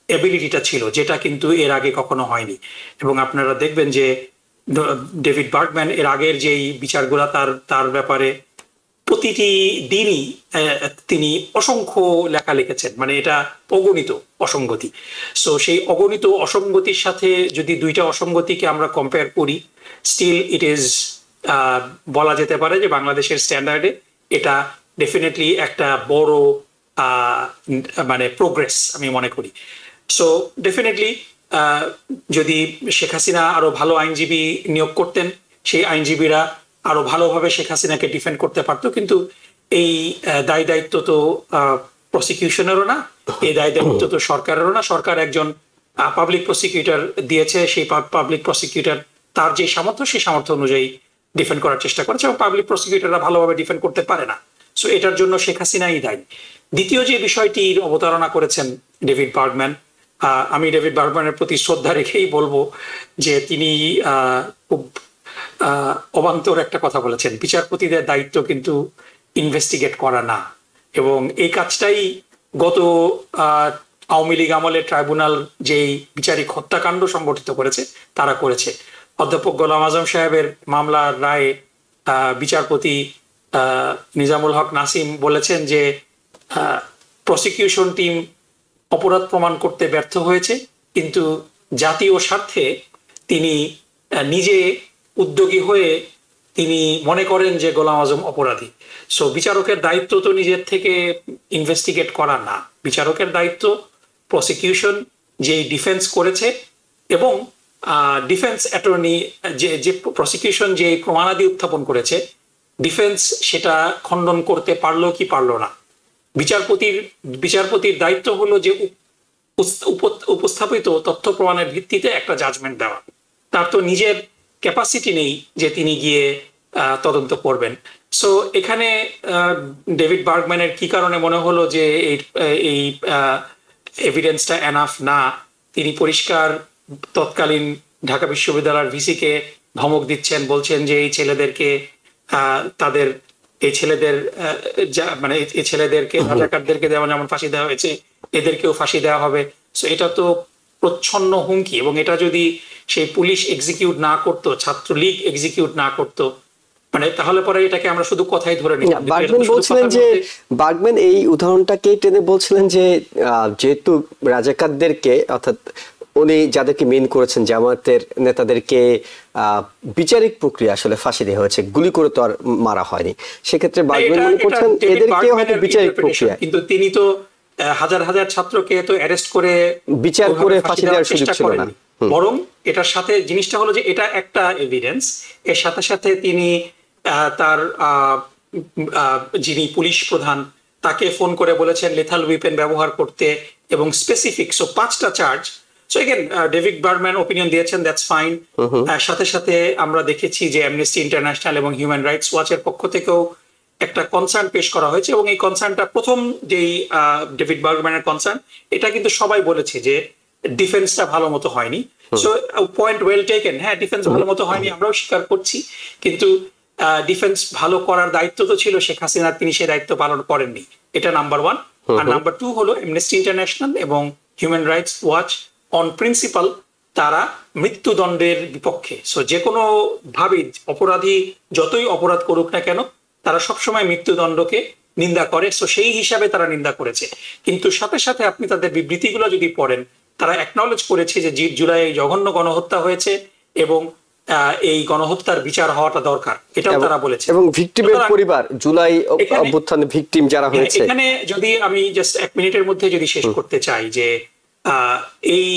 এবিলিটিটা ছিল, যেটা কিন্তু এর আগে কখনো হয়নি। এবং আপনারা দেখবেন যে ডেভিড বার্গম্যান এর আগের যেই বিচারগুলা তার ব্যাপারে প্রতিটি দিনই তিনি অসংখ্য লেখা লিখেছেন, মানে এটা অগণিত অসঙ্গতি। সো সেই অগণিত অসঙ্গতির সাথে যদি দুইটা অসঙ্গতিকে আমরা কম্পেয়ার করি, স্টিল ইট ইজ বলা যেতে পারে যে বাংলাদেশের স্ট্যান্ডার্ডে এটা ডেফিনেটলি একটা বড় মানে প্রোগ্রেস আমি মনে করি। সো ডেফিনেটলি যদি শেখ হাসিনা আরো ভালো আইনজীবী নিয়োগ করতেন, সেই আইনজীবীরা আরো ভালোভাবে শেখ হাসিনাকে ডিফেন্ড করতে পারতো। কিন্তু এই দায় দায়িত্ব তো প্রসিকিউশনেরও না, এই দায় দায়িত্ব তো সরকারেরও না। সরকার একজন পাবলিক প্রসিকিউটর দিয়েছে, সেই পাবলিক প্রসিকিউটর তার যে সামর্থ্য, সেই সামর্থ্য অনুযায়ী ডিফেন্ড করার চেষ্টা করেছে এবং পাবলিক প্রসিকিউটররা ভালোভাবে ডিফেন্ড করতে পারে না। সো এটার জন্য শেখ হাসিনাই দায়ী। দ্বিতীয় যে বিষয়টির অবতারণা করেছেন ডেভিড বার্গম্যান, আমি ডেভিড বার্গম্যানের প্রতি শ্রদ্ধা রেখেই বলবো যে তিনি খুব অবান্তর একটা কথা বলেছেন, বিচারপতিদের দায়িত্ব কিন্তু ইনভেস্টিগেট করা না, এবং এই কাজটাই গত আওয়ামী লীগ আমলে ট্রাইব্যুনাল যেই বিচারিক হত্যাকাণ্ড সংগঠিত করেছে তারা করেছে। অধ্যাপক গোলাম আজম সাহেবের মামলার রায়ে বিচারপতি নিজামুল হক নাসিম বলেছেন যে প্রসিকিউশন টিম অপরাধ প্রমাণ করতে ব্যর্থ হয়েছে, কিন্তু জাতীয় স্বার্থে তিনি নিজে উদ্যোগী হয়ে তিনি মনে করেন যে গোলাম আজম অপরাধী। সো বিচারকের দায়িত্ব তো নিজের থেকে ইনভেস্টিগেট করা না, বিচারকের দায়িত্ব প্রসিকিউশন যে ডিফেন্স করেছে এবং ডিফেন্স অ্যাটর্নি যে প্রসিকিউশন যে প্রমাণাদি উত্থাপন করেছে, ডিফেন্স সেটা খণ্ডন করতে পারলো কি পারলো না। বিচারপতির দায়িত্ব হলো যে উপস্থাপিত তথ্য প্রমাণের ভিত্তিতে একটা জাজমেন্ট দেওয়া। তার তো নিজের ক্যাপাসিটি নেই যে তিনি গিয়ে তদন্ত করবেন। সো এখানে ডেভিড বার্গম্যানের কি কারণে মনে হলো যে এই এভিডেন্সটা এনাফ না, তিনি পরিষ্কার তৎকালীন ঢাকা বিশ্ববিদ্যালয়ের ভিসিকে ধমক দিচ্ছেন, বলছেন যে এই ছেলেদেরকে মানে এই ছেলেদেরকে রাজাকারদেরকে যেমন ফাঁসি দেওয়া হয়েছে এদেরকেও ফাঁসি দেওয়া হবে। সো এটা তো প্রচ্ছন্ন হুমকি, এবং এটা যদি সেই পুলিশ এক্সিকিউট না করতো, ছাত্রলীগ এক্সিকিউট না করতো, মানে তাহলে পরে এটাকে আমরা শুধু কথাই ধরে নিই। বার্গম্যান এই উদাহরণটাকে টেনে বলছিলেন যে যেহেতু রাজাকারদেরকে, অর্থাৎ উনি যাদেরকে মেন করেছেন জামায়াতের নেতাদেরকে বিচারিক প্রক্রিয়া আসলে ফাঁসি দেওয়া হয়েছে, গুলি করে তো আর মারা হয়নি, সেক্ষেত্রে বার্গম্যান মনে করছেন এদেরকে হয়তো বিচারিক প্রক্রিয়া, কিন্তু তিনি তো হাজার হাজার ছাত্রকে তো অ্যারেস্ট করে বিচার করে ফাঁসি দেওয়ার সুযোগ ছিল না। বরং এটার সাথে জিনিসটা হলো যে এটা একটা এভিডেন্স, এর সাথে সাথে তিনি তার যিনি পুলিশ প্রধান তাকে ফোন করে বলেছেন লেথাল উইপেন ব্যবহার করতে, এবং স্পেসিফিক। সো 5টা charge. So again David Bergman opinion দিয়েছেন, দ্যাটস ফাইন। সাথে সাথে আমরা দেখেছি যে অ্যামনেস্টি ইন্টারন্যাশনাল এবং হিউম্যান রাইটস ওয়াচের পক্ষ থেকেও একটা কনসার্ন পেশ করা হয়েছে, এবং এই কনসার্নটা প্রথম যেই ডেভিড বার্গম্যানের কনসার্ন, এটা কিন্তু সবাই বলেছে যে ডিফেন্সটা ভালো মতো হয়নি। সো পয়েন্ট ওয়েল টেকেন, হ্যাঁ ডিফেন্স ভালো মতো হয়নি, আমরাও স্বীকার করছি, কিন্তু ডিফেন্স ভালো করার দায়িত্ব তো ছিল শেখ হাসিনা, তিনি সেই দায়িত্ব পালন করেননি। এটা নাম্বার 1। আর নাম্বার 2 হলো অ্যামনেস্টি ইন্টারন্যাশনাল এবং human rights watch on principal তারা মৃত্যুদণ্ডের বিপক্ষে। সো যে কোনো ভাবে অপরাধী যতই অপরাধ করুক না কেন, তারা সবসময় মৃত্যুদণ্ডকে নিন্দা করে। সো সেই হিসাবে তারা নিন্দা করেছে, কিন্তু সাথে সাথে আপনি তাদের বিবৃতিগুলো যদি পড়েন, তারা অ্যাকনলেজ করেছে যে জুলাই জঘন্য গণহত্যা হয়েছে এবং এই গণহত্যার বিচার হওয়াটা দরকার, এটাও তারা বলেছে। এবং ভিকটিমের পরিবার, জুলাই অভ্যুত্থানে ভিকটিম যারা হয়েছে, এখানে যদি আমি জাস্ট 1 মিনিটের মধ্যে যদি শেষ করতে চাই যে এই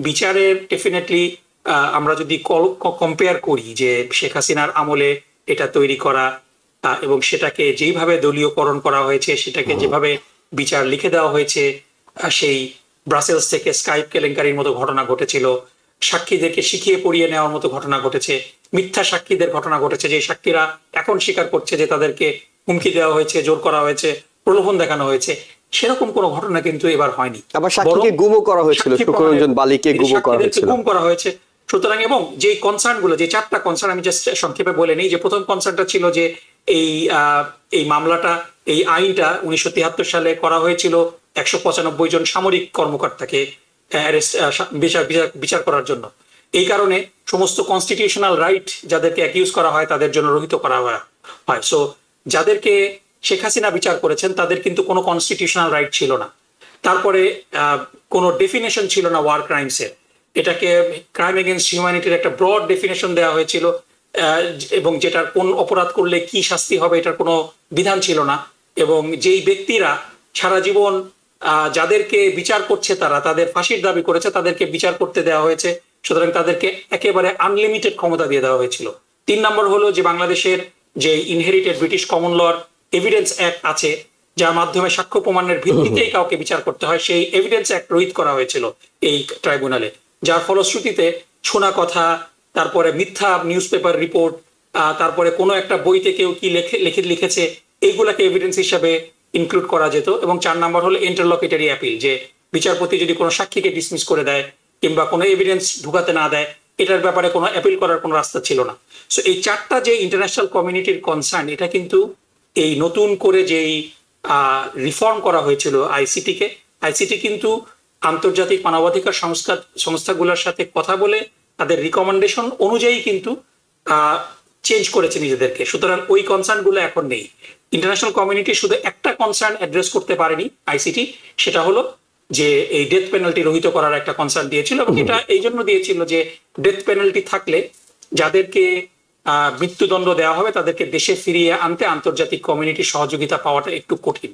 বিচারের ডেফিনেটলি আমরা যদি কম্পেয়ার করি যে শেখ হাসিনার আমলে এটা তৈরি করা এবং সেটাকে যেইভাবে দলীয়করণ করা হয়েছে, সেটাকে যেভাবে বিচার লিখে দেওয়া হয়েছে, সেই ব্রাসেলস থেকে স্কাইপ কেলেঙ্কারির মতো ঘটনা ঘটেছিল, সাক্ষীদেরকে শিখিয়ে পড়িয়ে নেওয়ার মতো ঘটনা ঘটেছে, মিথ্যা সাক্ষীদের ঘটনা ঘটেছে, যে সাক্ষীরা এখন স্বীকার করছে যে তাদেরকে হুমকি দেওয়া হয়েছে, জোর করা হয়েছে, প্রলোভন দেখানো হয়েছে, সেরকম কোনো ঘটনা কিন্তু এবার হয়নি। আবার সাক্ষীকে গুমও করা হয়েছিল, শুক্ররঞ্জন বালিকে গুমও করা হয়েছিল, গুম করা হয়েছে। সুতরাং এবং যে কনসার্ন গুলো, যে 4টা কনসার্ন আমি জাস্ট সংক্ষেপে বলে নিই। যে প্রথম কনসার্নটা ছিল যে এই মামলাটা, এই আইনটা 1973 সালে করা হয়েছিল 195 জন সামরিক কর্মকর্তাকে বিচার করার জন্য। এই কারণে সমস্ত কনস্টিটিউশনাল রাইট যাদেরকে অ্যাকিউজ করা হয় তাদের জন্য রহিত করা হয়। সো যাদেরকে শেখ হাসিনা বিচার করেছেন তাদের কিন্তু কোনো কনস্টিটিউশনাল রাইট ছিল না। তারপরে কোনো ডেফিনেশন ছিল না ওয়ার ক্রাইমসের, এটাকে ক্রাইম এগেইনস্ট হিউম্যানিটির একটা ব্রড ডেফিনেশন দেওয়া হয়েছিল, এবং যেটার কোন অপরাধ করলে কি শাস্তি হবে এটার কোনো বিধান ছিল না। এবং যেই ব্যক্তিরা সারা জীবন যাদেরকে বিচার করছে তাদের ফাঁসির দাবি করেছে, তাদেরকে বিচার করতে দেওয়া হয়েছে, সুতরাং তাদেরকে একেবারে আনলিমিটেড ক্ষমতা দিয়ে দেওয়া হয়েছিল। 3 নম্বর হলো যে বাংলাদেশের যে ইনহেরিটেড ব্রিটিশ কমন লর এভিডেন্স অ্যাক্ট আছে, যার মাধ্যমে সাক্ষ্য প্রমাণের ভিত্তিতেই কাউকে বিচার করতে হয়, সেই এভিডেন্স অ্যাক্ট রহিত করা হয়েছিল এই ট্রাইব্যুনালে, যার ফলশ্রুতিতে শোনা কথা, তারপরে মিথ্যা নিউজ পেপার রিপোর্ট, তারপরে কোনো একটা বইতে কেউ কি লিখেছে, এইগুলাকে এভিডেন্স হিসাবে ইনক্লুড করা যেত। এবং 4 নম্বর হলো ইন্টারলকিটারি অ্যাপিল, যে বিচারপতি যদি কোনো সাক্ষীকে ডিসমিস করে দেয় কিংবা কোনো এভিডেন্স ঢুকাতে না দেয়, এটার ব্যাপারে কোনো অ্যাপিল করার কোনো রাস্তা ছিল না। সো এই চারটা যে ইন্টারন্যাশনাল কমিউনিটির কনসার্ন, এটা কিন্তু এই নতুন করে যেই রিফর্ম করা হয়েছিল আইসিটি কিন্তু আন্তর্জাতিক মানবাধিকার সংস্থাগুলোর সাথে কথা বলে তাদের রিকমেন্ডেশন অনুযায়ী কিন্তু চেঞ্জ করেছে নিজেদেরকে। সুতরাং ওই কনসার্ন গুলো এখন নেই। ইন্টারন্যাশনাল কমিউনিটি শুধু একটা কনসার্ন অ্যাড্রেস করতে পারেনি আইসিটি, সেটা হলো যে এই ডেথ পেনাল্টি রহিত করার একটা কনসার্ন দিয়েছিল, এবং এটা এই জন্য দিয়েছিল যে ডেথ পেনাল্টি থাকলে যাদেরকে মৃত্যুদণ্ড দেওয়া হবে তাদেরকে দেশে ফিরিয়ে আনতে আন্তর্জাতিক কমিউনিটির সহযোগিতা পাওয়াটা একটু কঠিন।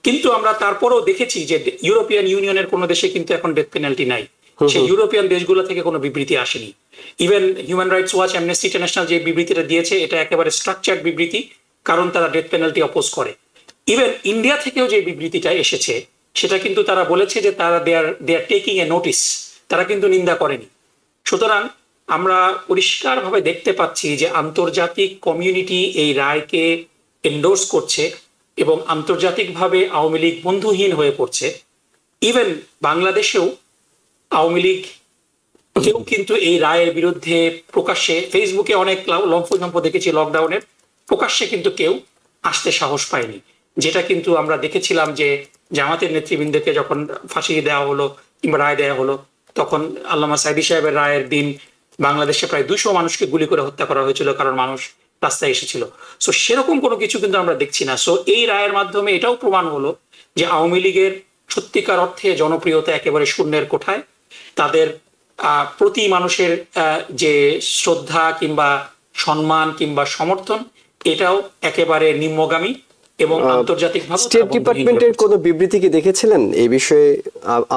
কিন্তু আমরা তারপরেও দেখেছি যে ইউরোপিয়ান ইউনিয়নের কোনো দেশে কিন্তু এখন ডেথ পেনাল্টি নাই। সেই ইউরোপিয়ান দেশগুলো থেকে কোনো বিবৃতি আসেনি। Even human rights watch, amnesty international যে বিবৃতিটা দিয়েছে এটা একেবারে স্ট্রাকচার্ড বিবৃতি, কারণ তারা ডেথ পেনাল্টি অপোজ করে। ইভেন ইন্ডিয়া থেকেও যে বিবৃতিটা এসেছে সেটা কিন্তু তারা বলেছে যে তারা দে আর টেকিং এ নোটিস, তারা কিন্তু নিন্দা করেনি। সুতরাং আমরা পরিষ্কারভাবে দেখতে পাচ্ছি যে আন্তর্জাতিক কমিউনিটি এই রায়কে এন্ডোর্স করছে এবং আন্তর্জাতিকভাবে আওয়ামী লীগ বন্ধুহীন হয়ে পড়ছে। ইভেন বাংলাদেশেও আওয়ামী লীগ কেউ কিন্তু এই রায়ের বিরুদ্ধে প্রকাশ্যে, ফেসবুকে অনেক লম্ফ দেখেছি লকডাউনের, প্রকাশ্যে কিন্তু কেউ আসতে সাহস পায়নি। যেটা কিন্তু আমরা দেখেছিলাম যে জামাতের নেতৃবৃন্দকে যখন ফাঁসি দেওয়া হলো কিংবা রায় দেওয়া হলো, তখন আল্লামা সাইদি সাহেবের রায়ের দিন বাংলাদেশে প্রায় 200 মানুষকে গুলি করে হত্যা করা হয়েছিল, কারণ মানুষ রাস্তায় এসেছিল। সো সেরকম কোনো কিছু কিন্তু আমরা দেখছি না। সো এই রায়ের মাধ্যমে এটাও প্রমাণ হলো যে আওয়ামী লীগের সত্যিকার অর্থে জনপ্রিয়তা একেবারে শূন্যের কোঠায়। তাদের প্রতি মানুষের যে শ্রদ্ধা কিংবা সম্মান কিংবা সমর্থন, এটাও একেবারে নিম্নগামী এবং আন্তর্জাতিকভাবে। স্টেট ডিপার্টমেন্টের কোনো বিবৃতি কি দেখেছিলেন এই বিষয়ে?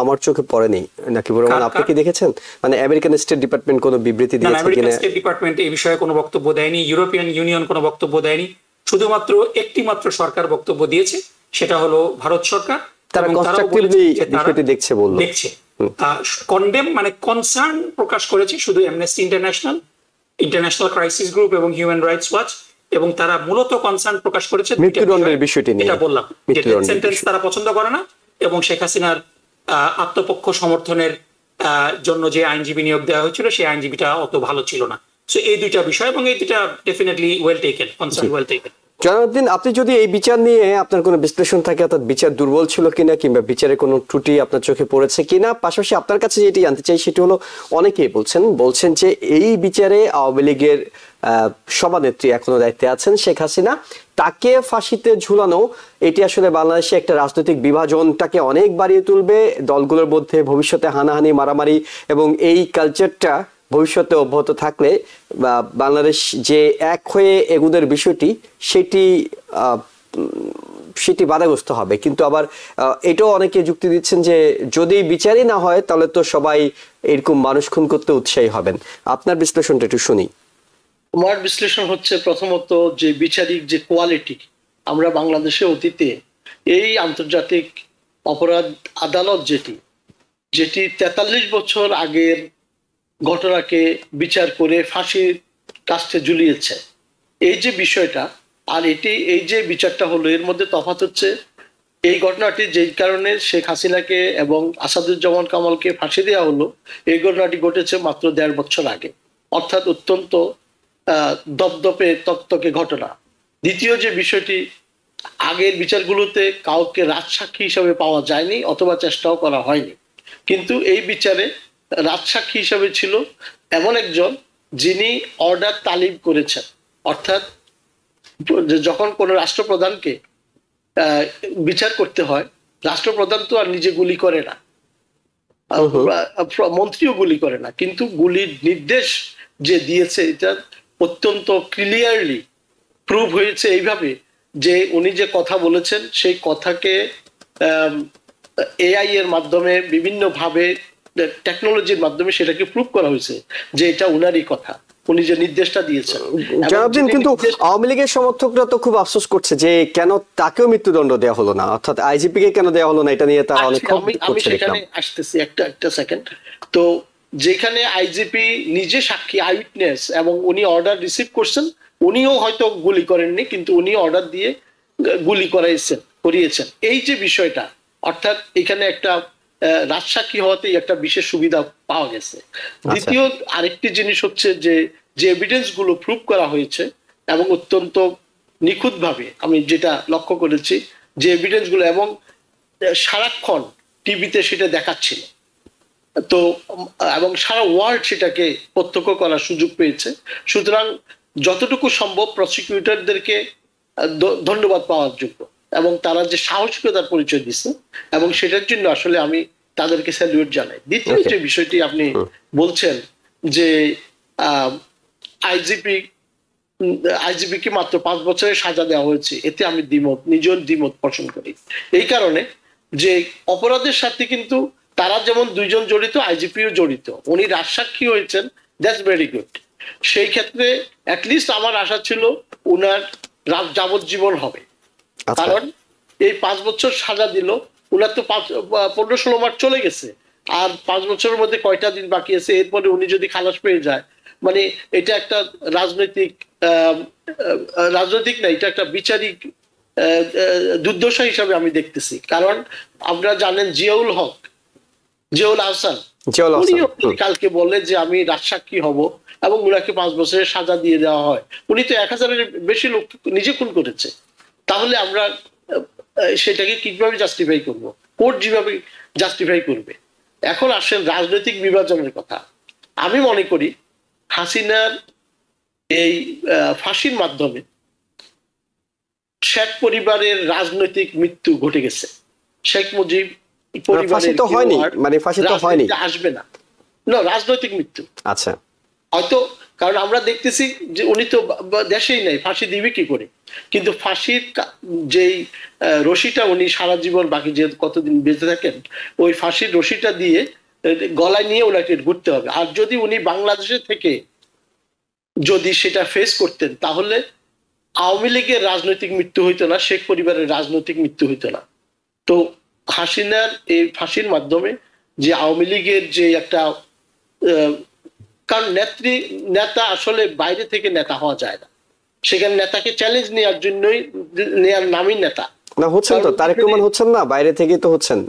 আমার চোখে পড়েনি, নাকি বরং আপনি কি দেখেছেন? মানে আমেরিকান স্টেট ডিপার্টমেন্ট কোনো বিবৃতি দিয়েছে কিনা? স্টেট ডিপার্টমেন্ট এই বিষয়ে কোনো বক্তব্য দেয়নি, ইউরোপিয়ান ইউনিয়ন কোনো বক্তব্য দেয়নি। শুধুমাত্র একটি মাত্র সরকার বক্তব্য দিয়েছে, সেটা হলো ভারত সরকার। তারা কনস্ট্রাকটিভলি বিষয়টি দেখছে, দেখছে কন্ডেম মানে কনসার্ন প্রকাশ করেছে শুধু amnesty international, international crisis group এবং হিউম্যান রাইটস ওয়াচ, এবং তারা মূলত কনসার্ন প্রকাশ করেছে মৃত্যুদণ্ডের বিষয়টি নিয়ে। এটা বললাম যে ডেথ সেন্টেন্স তারা পছন্দ করে না, এবং শেখ হাসিনার আত্মপক্ষ সমর্থনের জন্য যে আইনজীবী নিয়োগ দেওয়া হয়েছিল সেই আইনজীবীটা অত ভালো ছিল না। সো এই দুইটা বিষয়, এবং এই দুইটা definitely well taken, concern well taken. Janabuddin, আপনি যদি এই বিচার নিয়ে আপনার কোনো বিশ্লেষণ থাকে, অর্থাৎ বিচার দুর্বল ছিল কিনা কিংবা বিচারে কোনো ত্রুটি আপনার চোখে পড়েছে কিনা, পাশাপাশি আপনার কাছে যেটি জানতে চাই সেটি হলো, অনেকেই বলছেন যে এই বিচারে আওয়ামী লীগের সভানেত্রী এখনো দায়িত্বে আছেন শেখ হাসিনা, তাকে ফাঁসিতে ঝুলানো এটি আসলে বাংলাদেশে একটা রাজনৈতিক বিভাজনটাকে অনেক বাড়িয়ে তুলবে, দলগুলোর মধ্যে ভবিষ্যতে হানাহানি মারামারি, এবং এই কালচারটা ভবিষ্যতে অব্যাহত থাকলে বাংলাদেশ যে এক হয়ে এগুদের বিষয়টি সেটি বাধাগ্রস্ত হবে। কিন্তু আবার এটাও অনেকে যুক্তি দিচ্ছেন যে যদি বিচারই না হয় তাহলে তো সবাই এরকম মানুষ খুন করতে উৎসাহী হবেন। আপনার বিশ্লেষণটা একটু শুনি। আমার বিশ্লেষণ হচ্ছে, প্রথমত যে বিচারিক যে কোয়ালিটি, আমরা বাংলাদেশে অতীতে এই আন্তর্জাতিক অপরাধ আদালত যেটি 43 বছর আগের ঘটনাকে বিচার করে ফাঁসির কাস্টে ঝুলিয়েছে, এই যে বিষয়টা, আর এই যে বিচারটা হলো, এর মধ্যে তফাৎ হচ্ছে এই ঘটনাটি যেই কারণে শেখ হাসিনাকে এবং আসাদুজ্জামান কামালকে ফাঁসি দেওয়া হলো, এই ঘটনাটি ঘটেছে মাত্র 1.5 বছর আগে, অর্থাৎ অত্যন্ত দপদপে তকতকে ঘটনা। দ্বিতীয় যে বিষয়টি, আগের বিচারগুলোতে কাউকে রাজসাক্ষী হিসাবে পাওয়া যায়নি অথবা চেষ্টাও করা হয়নি, কিন্তু এই বিচারে রাজসাক্ষী হিসাবে ছিল এমন একজন যিনি অর্ডার তালিম করেছেন। অর্থাৎ যখন কোনো রাষ্ট্রপ্রধানকে বিচার করতে হয়, রাষ্ট্রপ্রধান তো আর নিজে গুলি করে না, মন্ত্রীও গুলি করে না, কিন্তু গুলির নির্দেশ যে দিয়েছে এটা অত্যন্ত ক্লিয়ারলি প্রুভ হয়েছে এইভাবে যে উনি যে কথা বলেছেন সেই কথাকে এআই এর মাধ্যমে বিভিন্নভাবে টেকনোলজির মাধ্যমে সেটাকে প্রুভ করা হয়েছে যে এটা উনারই কথা, উনি যে নির্দেশটা দিয়েছেন। কিন্তু আওয়ামী লীগের সমর্থকরা তো খুব আফসোস করছে যে কেন তাকেও মৃত্যুদণ্ড দেওয়া হলো না, অর্থাৎ আইজিপি কে কেন দেওয়া হলো না, এটা নিয়ে তারা অনেক আমি সেখানে আসতেছি একটা সেকেন্ড। তো যেখানে আইজিপি নিজে সাক্ষী, আইউইটনেস, এবং উনি অর্ডার রিসিভ করছেন, উনিও হয়তো গুলি করেননি কিন্তু উনি অর্ডার দিয়ে গুলি করিয়েছেন। এই যে বিষয়টা, অর্থাৎ এখানে একটা রাজসাক্ষী হওয়াতেই একটা বিশেষ সুবিধা পাওয়া গেছে। দ্বিতীয় আরেকটি জিনিস হচ্ছে যে এভিডেন্স গুলো প্রুভ করা হয়েছে এবং অত্যন্ত নিখুঁতভাবে আমি যেটা লক্ষ্য করেছি, যে এভিডেন্স গুলো এবং সারাক্ষণ টিভিতে সেটা দেখাচ্ছিল, তো এবং সারা ওয়ার্ল্ড সেটাকে প্রত্যক্ষ করার সুযোগ পেয়েছে। সুতরাং যতটুকু সম্ভব প্রসিকিউটরদেরকে ধন্যবাদ পাওয়ার যোগ্য, এবং তারা যে সাহসিকতার পরিচয় দিচ্ছে এবং সেটার জন্য আসলে আমি তাদেরকে স্যালিউট জানাই। দ্বিতীয় যে বিষয়টি আপনি বলছেন যে আইজিপিকে মাত্র 5 বছরের সাজা দেওয়া হয়েছে, এতে আমি নিজের দ্বিমত পোষণ করি। এই কারণে যে অপরাধের সাথে কিন্তু তারা যেমন দুইজন জড়িত, আইজিপিও জড়িত, উনি রাজসাক্ষী হয়েছেন, দ্যাটস ভেরি গুড। সেই ক্ষেত্রে অ্যাটলিস্ট আমার আশা ছিল উনার যাবজ্জীবন হবে, কারণ এই 5 বছর সাজা দিল, উনার তো 15-16 মাস চলে গেছে, আর 5 বছরের মধ্যে কয়টা দিন বাকি আছে, এরপরে উনি যদি খালাস পেয়ে যায়, মানে এটা একটা রাজনৈতিক না, এটা একটা বিচারিক দুর্দশা হিসাবে আমি দেখতেছি। কারণ আপনারা জানেন জিয়াউল হাসান কালকে বলে যে আমি রাজসাক্ষী হব এবং উনাকে 5 বছরের সাজা দিয়ে দেওয়া হয়। উনি তো 1000-এর বেশি লোক নিজে খুন করেছে, তাহলে আমরা সেটাকে কিভাবে জাস্টিফাই করব? কোর্ট যেভাবে জাস্টিফাই করবে। এখন আসেন রাজনৈতিক বিভাজনের কথা। আমি মনে করি হাসিনার এই ফাঁসির মাধ্যমে শেখ পরিবারের রাজনৈতিক মৃত্যু ঘটে গেছে। শেখ মুজিব পরিবারের আসবে না, রাজনৈতিক মৃত্যু। আচ্ছা, হয়তো কারণ আমরা দেখতেছি যে উনি তো দেশেই নাই, ফাঁসি দিবে কি করে? কিন্তু ফাঁসির যেই রশিটা উনি সারা জীবন বাকি যে কতদিন বেঁচে থাকেন, ওই ফাঁসির রশিটা দিয়ে গলায় নিয়ে ওনাকে ঘুরতে হবে। আর যদি উনি বাংলাদেশে থেকে যদি সেটা ফেস করতেন, তাহলে আওয়ামী লীগের রাজনৈতিক মৃত্যু হইতো না, শেখ পরিবারের রাজনৈতিক মৃত্যু হইতো না। তো হাসিনার এই ফাঁসির মাধ্যমে যে আওয়ামী লীগের যে একটা, কারণ নেতা আসলে বাইরে থেকে নেতা হওয়া যায় না, সেখানে নেতাকে চ্যালেঞ্জ নেওয়ার জন্যই নেয়ার নামই নেতা না হচ্ছেন তো, তারেক রহমান হচ্ছেন না, বাইরে থেকে তো হচ্ছেন।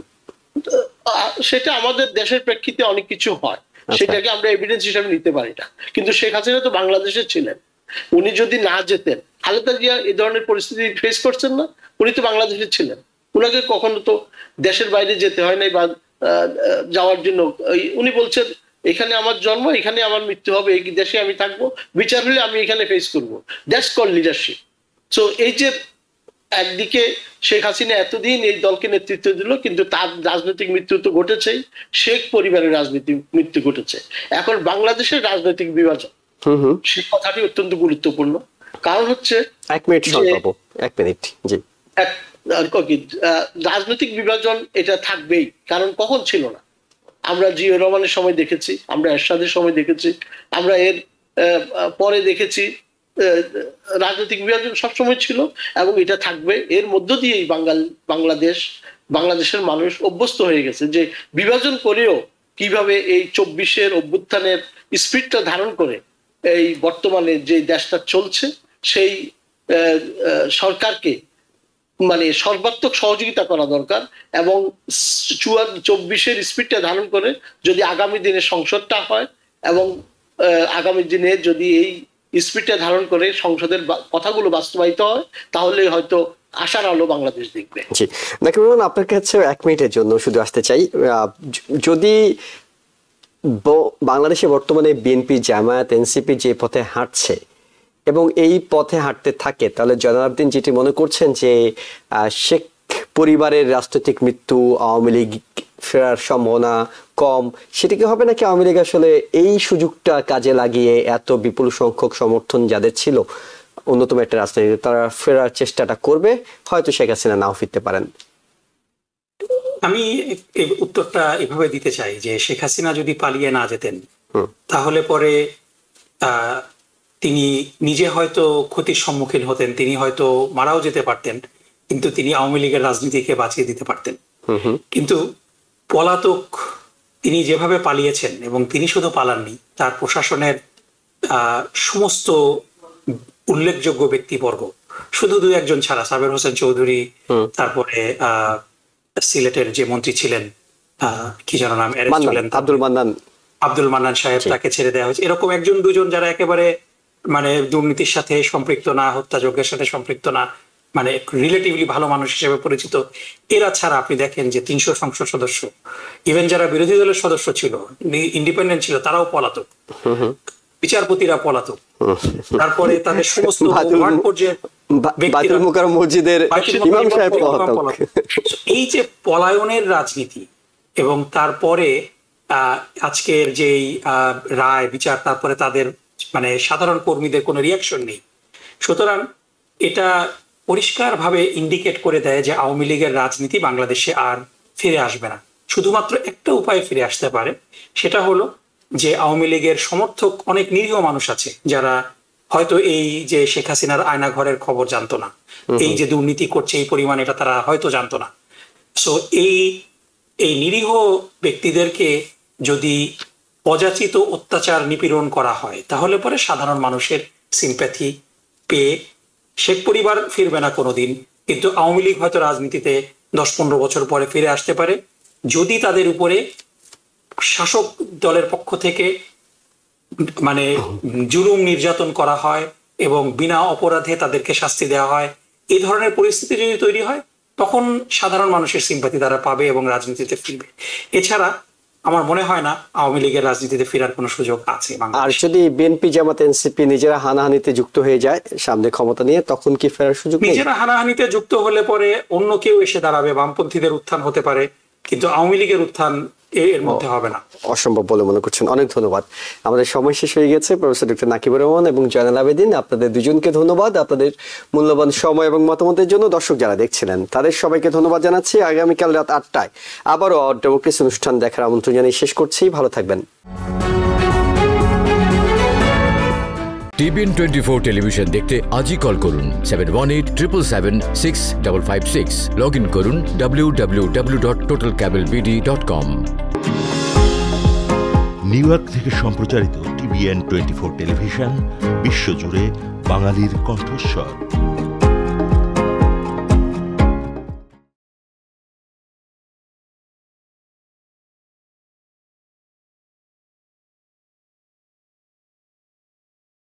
সেটা আমাদের দেশের প্রেক্ষিতে অনেক কিছু হয়, সেটাকে আমরা এভিডেন্স হিসাবে নিতে পারি না। কিন্তু শেখ হাসিনা তো বাংলাদেশে ছিলেন, উনি যদি না যেতেন, খালেদা জিয়া এই ধরনের পরিস্থিতি ফেস করছেন না, উনি তো বাংলাদেশে ছিলেন, উনাকে কখনো তো দেশের বাইরে যেতে হয় নাই বা যাওয়ার জন্য। উনি বলছেন এখানে আমার জন্ম, এখানে আমার মৃত্যু হবে, এই দেশে আমি থাকবো, বিচার হলে আমি এখানে ফেস করবো। That's called leadership. সো এই যে একদিকে শেখ হাসিনা এতদিন এই দলকে নেতৃত্ব দিল, কিন্তু তার রাজনৈতিক মৃত্যু তো ঘটেছেই, শেখ পরিবারের রাজনৈতিক মৃত্যু ঘটেছে। এখন বাংলাদেশের রাজনৈতিক বিভাজন, সেই কথাটি অত্যন্ত গুরুত্বপূর্ণ। কারণ হচ্ছে রাজনৈতিক বিভাজন এটা থাকবেই, কারণ কখন ছিল না? আমরা জিয়াউর রহমানের সময় দেখেছি, আমরা এরশাদের সময় দেখেছি, আমরা এর পরে দেখেছি। রাজনৈতিক বিভাজন সবসময় ছিল এবং এটা থাকবে। এর মধ্য দিয়েই বাংলাদেশের মানুষ অভ্যস্ত হয়ে গেছে যে বিভাজন করেও কিভাবে এই 24-এর অভ্যুত্থানের স্পিরিটটা ধারণ করে এই বর্তমানে যে দেশটা চলছে, সেই সরকারকে মানে সর্বাত্মক সহযোগিতা করা দরকার। এবং 24-এর স্পিরিটটা ধারণ করে যদি আগামী দিনে সংসদটা হয় এবং আগামী দিনে যদি এই স্পিরিটটা ধারণ করে সংসদের কথাগুলো বাস্তবায়িত হয়, তাহলে হয়তো আশার আলো বাংলাদেশ দেখবে। জি, আপনার কাছে 1 মিনিটের জন্য শুধু আসতে চাই, যদি বাংলাদেশে বর্তমানে বিএনপি, জামায়াত, এনসিপি যে পথে হাঁটছে এবং এই পথে হাঁটতে থাকে, তাহলে জনালউদ্দিন যেটি মনে করছেন যে শেখ পরিবারের রাজনৈতিক মৃত্যু, আওয়ামী লীগ ফেরার সম্ভাবনা কম, সেটা কি হবে নাকি আওয়ামী লীগ আসলে এই সুযোগটা কাজে লাগিয়ে এত বিপুল সংখ্যক সমর্থন যাদের ছিল অন্যতম একটা রাজনীতি, তারা ফেরার চেষ্টাটা করবে, হয়তো শেখ হাসিনা নাও ফিরতে পারেন? আমি উত্তরটা এভাবে দিতে চাই যে শেখ হাসিনা যদি পালিয়ে না যেতেন, তাহলে পরে তিনি নিজে হয়তো ক্ষতির সম্মুখীন হতেন, তিনি হয়তো মারাও যেতে পারতেন, কিন্তু তিনি আওয়ামী লীগের রাজনীতিকে বাঁচিয়ে দিতে পারতেন। কিন্তু পলাতক তিনি যেভাবে পালিয়েছেন, এবং তিনি শুধু পালাননি, তার প্রশাসনের সমস্ত উল্লেখযোগ্য ব্যক্তিবর্গ, শুধু 2-1 ছাড়া, সাবের হোসেন চৌধুরী, তারপরে সিলেটের যে মন্ত্রী ছিলেন কি যেন নাম, অ্যারেস্ট হলেন আব্দুল মান্নান সাহেব, তাকে ছেড়ে দেওয়া হয়েছে। এরকম একজন দুজন যারা একেবারে মানে দুর্নীতির সাথে সম্পৃক্ত না, হত্যাযজ্ঞের সাথে সম্পৃক্ত না, মানে রিলেটিভলি ভালো মানুষ হিসেবে পরিচিত, এরা ছাড়া আপনি দেখেন যে 300 সংসদ সদস্য, ইভেন যারা বিরোধী দলের সদস্য ছিল, ইন্ডিপেন্ডেন্ট ছিল, তারাও পলাতক, বিচারপতিরা পলাতক, তারপরে তাদের সমস্ত এই যে পলায়নের রাজনীতি, এবং তারপরে আজকের যেই রায় বিচার, তারপরে তাদের মানে সাধারণ কর্মীদের কোনো রিয়াকশন নেই। সুতরাং এটা পরিষ্কারভাবে ইন্ডিকেট করে দেয় যে আওয়ামী লীগের রাজনীতি বাংলাদেশে আর ফিরে আসবে না। শুধুমাত্র একটা উপায়ে ফিরে আসতে পারে, সেটা হলো যে আওয়ামী লীগের সমর্থক অনেক নিরীহ মানুষ আছে যারা হয়তো এই যে শেখ হাসিনার আয়নাঘরের খবর জানতো না, এই যে দুর্নীতি করছে এই পরিমাণ, এটা তারা হয়তো জানতো না। সো এই নিরীহ ব্যক্তিদেরকে যদি অযাচিত অত্যাচার নিপীড়ন করা হয়, তাহলে পরে সাধারণ মানুষের সিম্প্যাথি পেয়ে শেখ পরিবার ফিরবে না কোনোদিন, কিন্তু আওয়ামী লীগ হয়তো রাজনীতিতে 10-15 বছর পরে ফিরে আসতে পারে, যদি তাদের উপরে শাসক দলের পক্ষ থেকে মানে জুলুম নির্যাতন করা হয় এবং বিনা অপরাধে তাদেরকে শাস্তি দেওয়া হয়। এই ধরনের পরিস্থিতি যদি তৈরি হয়, তখন সাধারণ মানুষের সিম্পাথি তারা পাবে এবং রাজনীতিতে ফিরবে। এছাড়া আমার মনে হয় না আওয়ামী লীগের রাজনীতিতে ফেরার কোনো সুযোগ আছে। আর যদি বিএনপি জামাত এনসিপি নিজেরা হানাহানিতে যুক্ত হয়ে যায় সামনে ক্ষমতা নিয়ে, তখন কি ফেরার সুযোগ নেই? নিজেরা হানাহানিতে যুক্ত হলে পরে অন্য কেউ এসে দাঁড়াবে, বামপন্থীদের উত্থান হতে পারে, কিন্তু আওয়ামী লীগের উত্থান এর মধ্যে হবে না। অসম্ভব বলে মনে করছেন? অনেক ধন্যবাদ। আমাদের সময় শেষ হয়ে গেছে। প্রফেসর ডক্টর নাকিবুর রহমান এবং জয়নাল আবেদিন, আপনাদের দুজনকে ধন্যবাদ আপনাদের মূল্যবান সময় এবং মতামতের জন্য। দর্শক যারা দেখছিলেন তাদের সবাইকে ধন্যবাদ জানাচ্ছি। আগামীকাল রাত 8টায় আবারও ডেমোক্রেসি অনুষ্ঠান দেখার আমন্ত্রণ জানিয়ে শেষ করছি। ভালো থাকবেন। টিভিএন 24 টেলিভিশন দেখতে আজই কল করুন 7187776556। লগ ইন করুন www.totalcablebd.com। নিউ ইয়র্ক থেকে সম্প্রচারিত টিভিএন 24 টেলিভিশন বিশ্বজুড়ে বাঙালির কণ্ঠস্বর।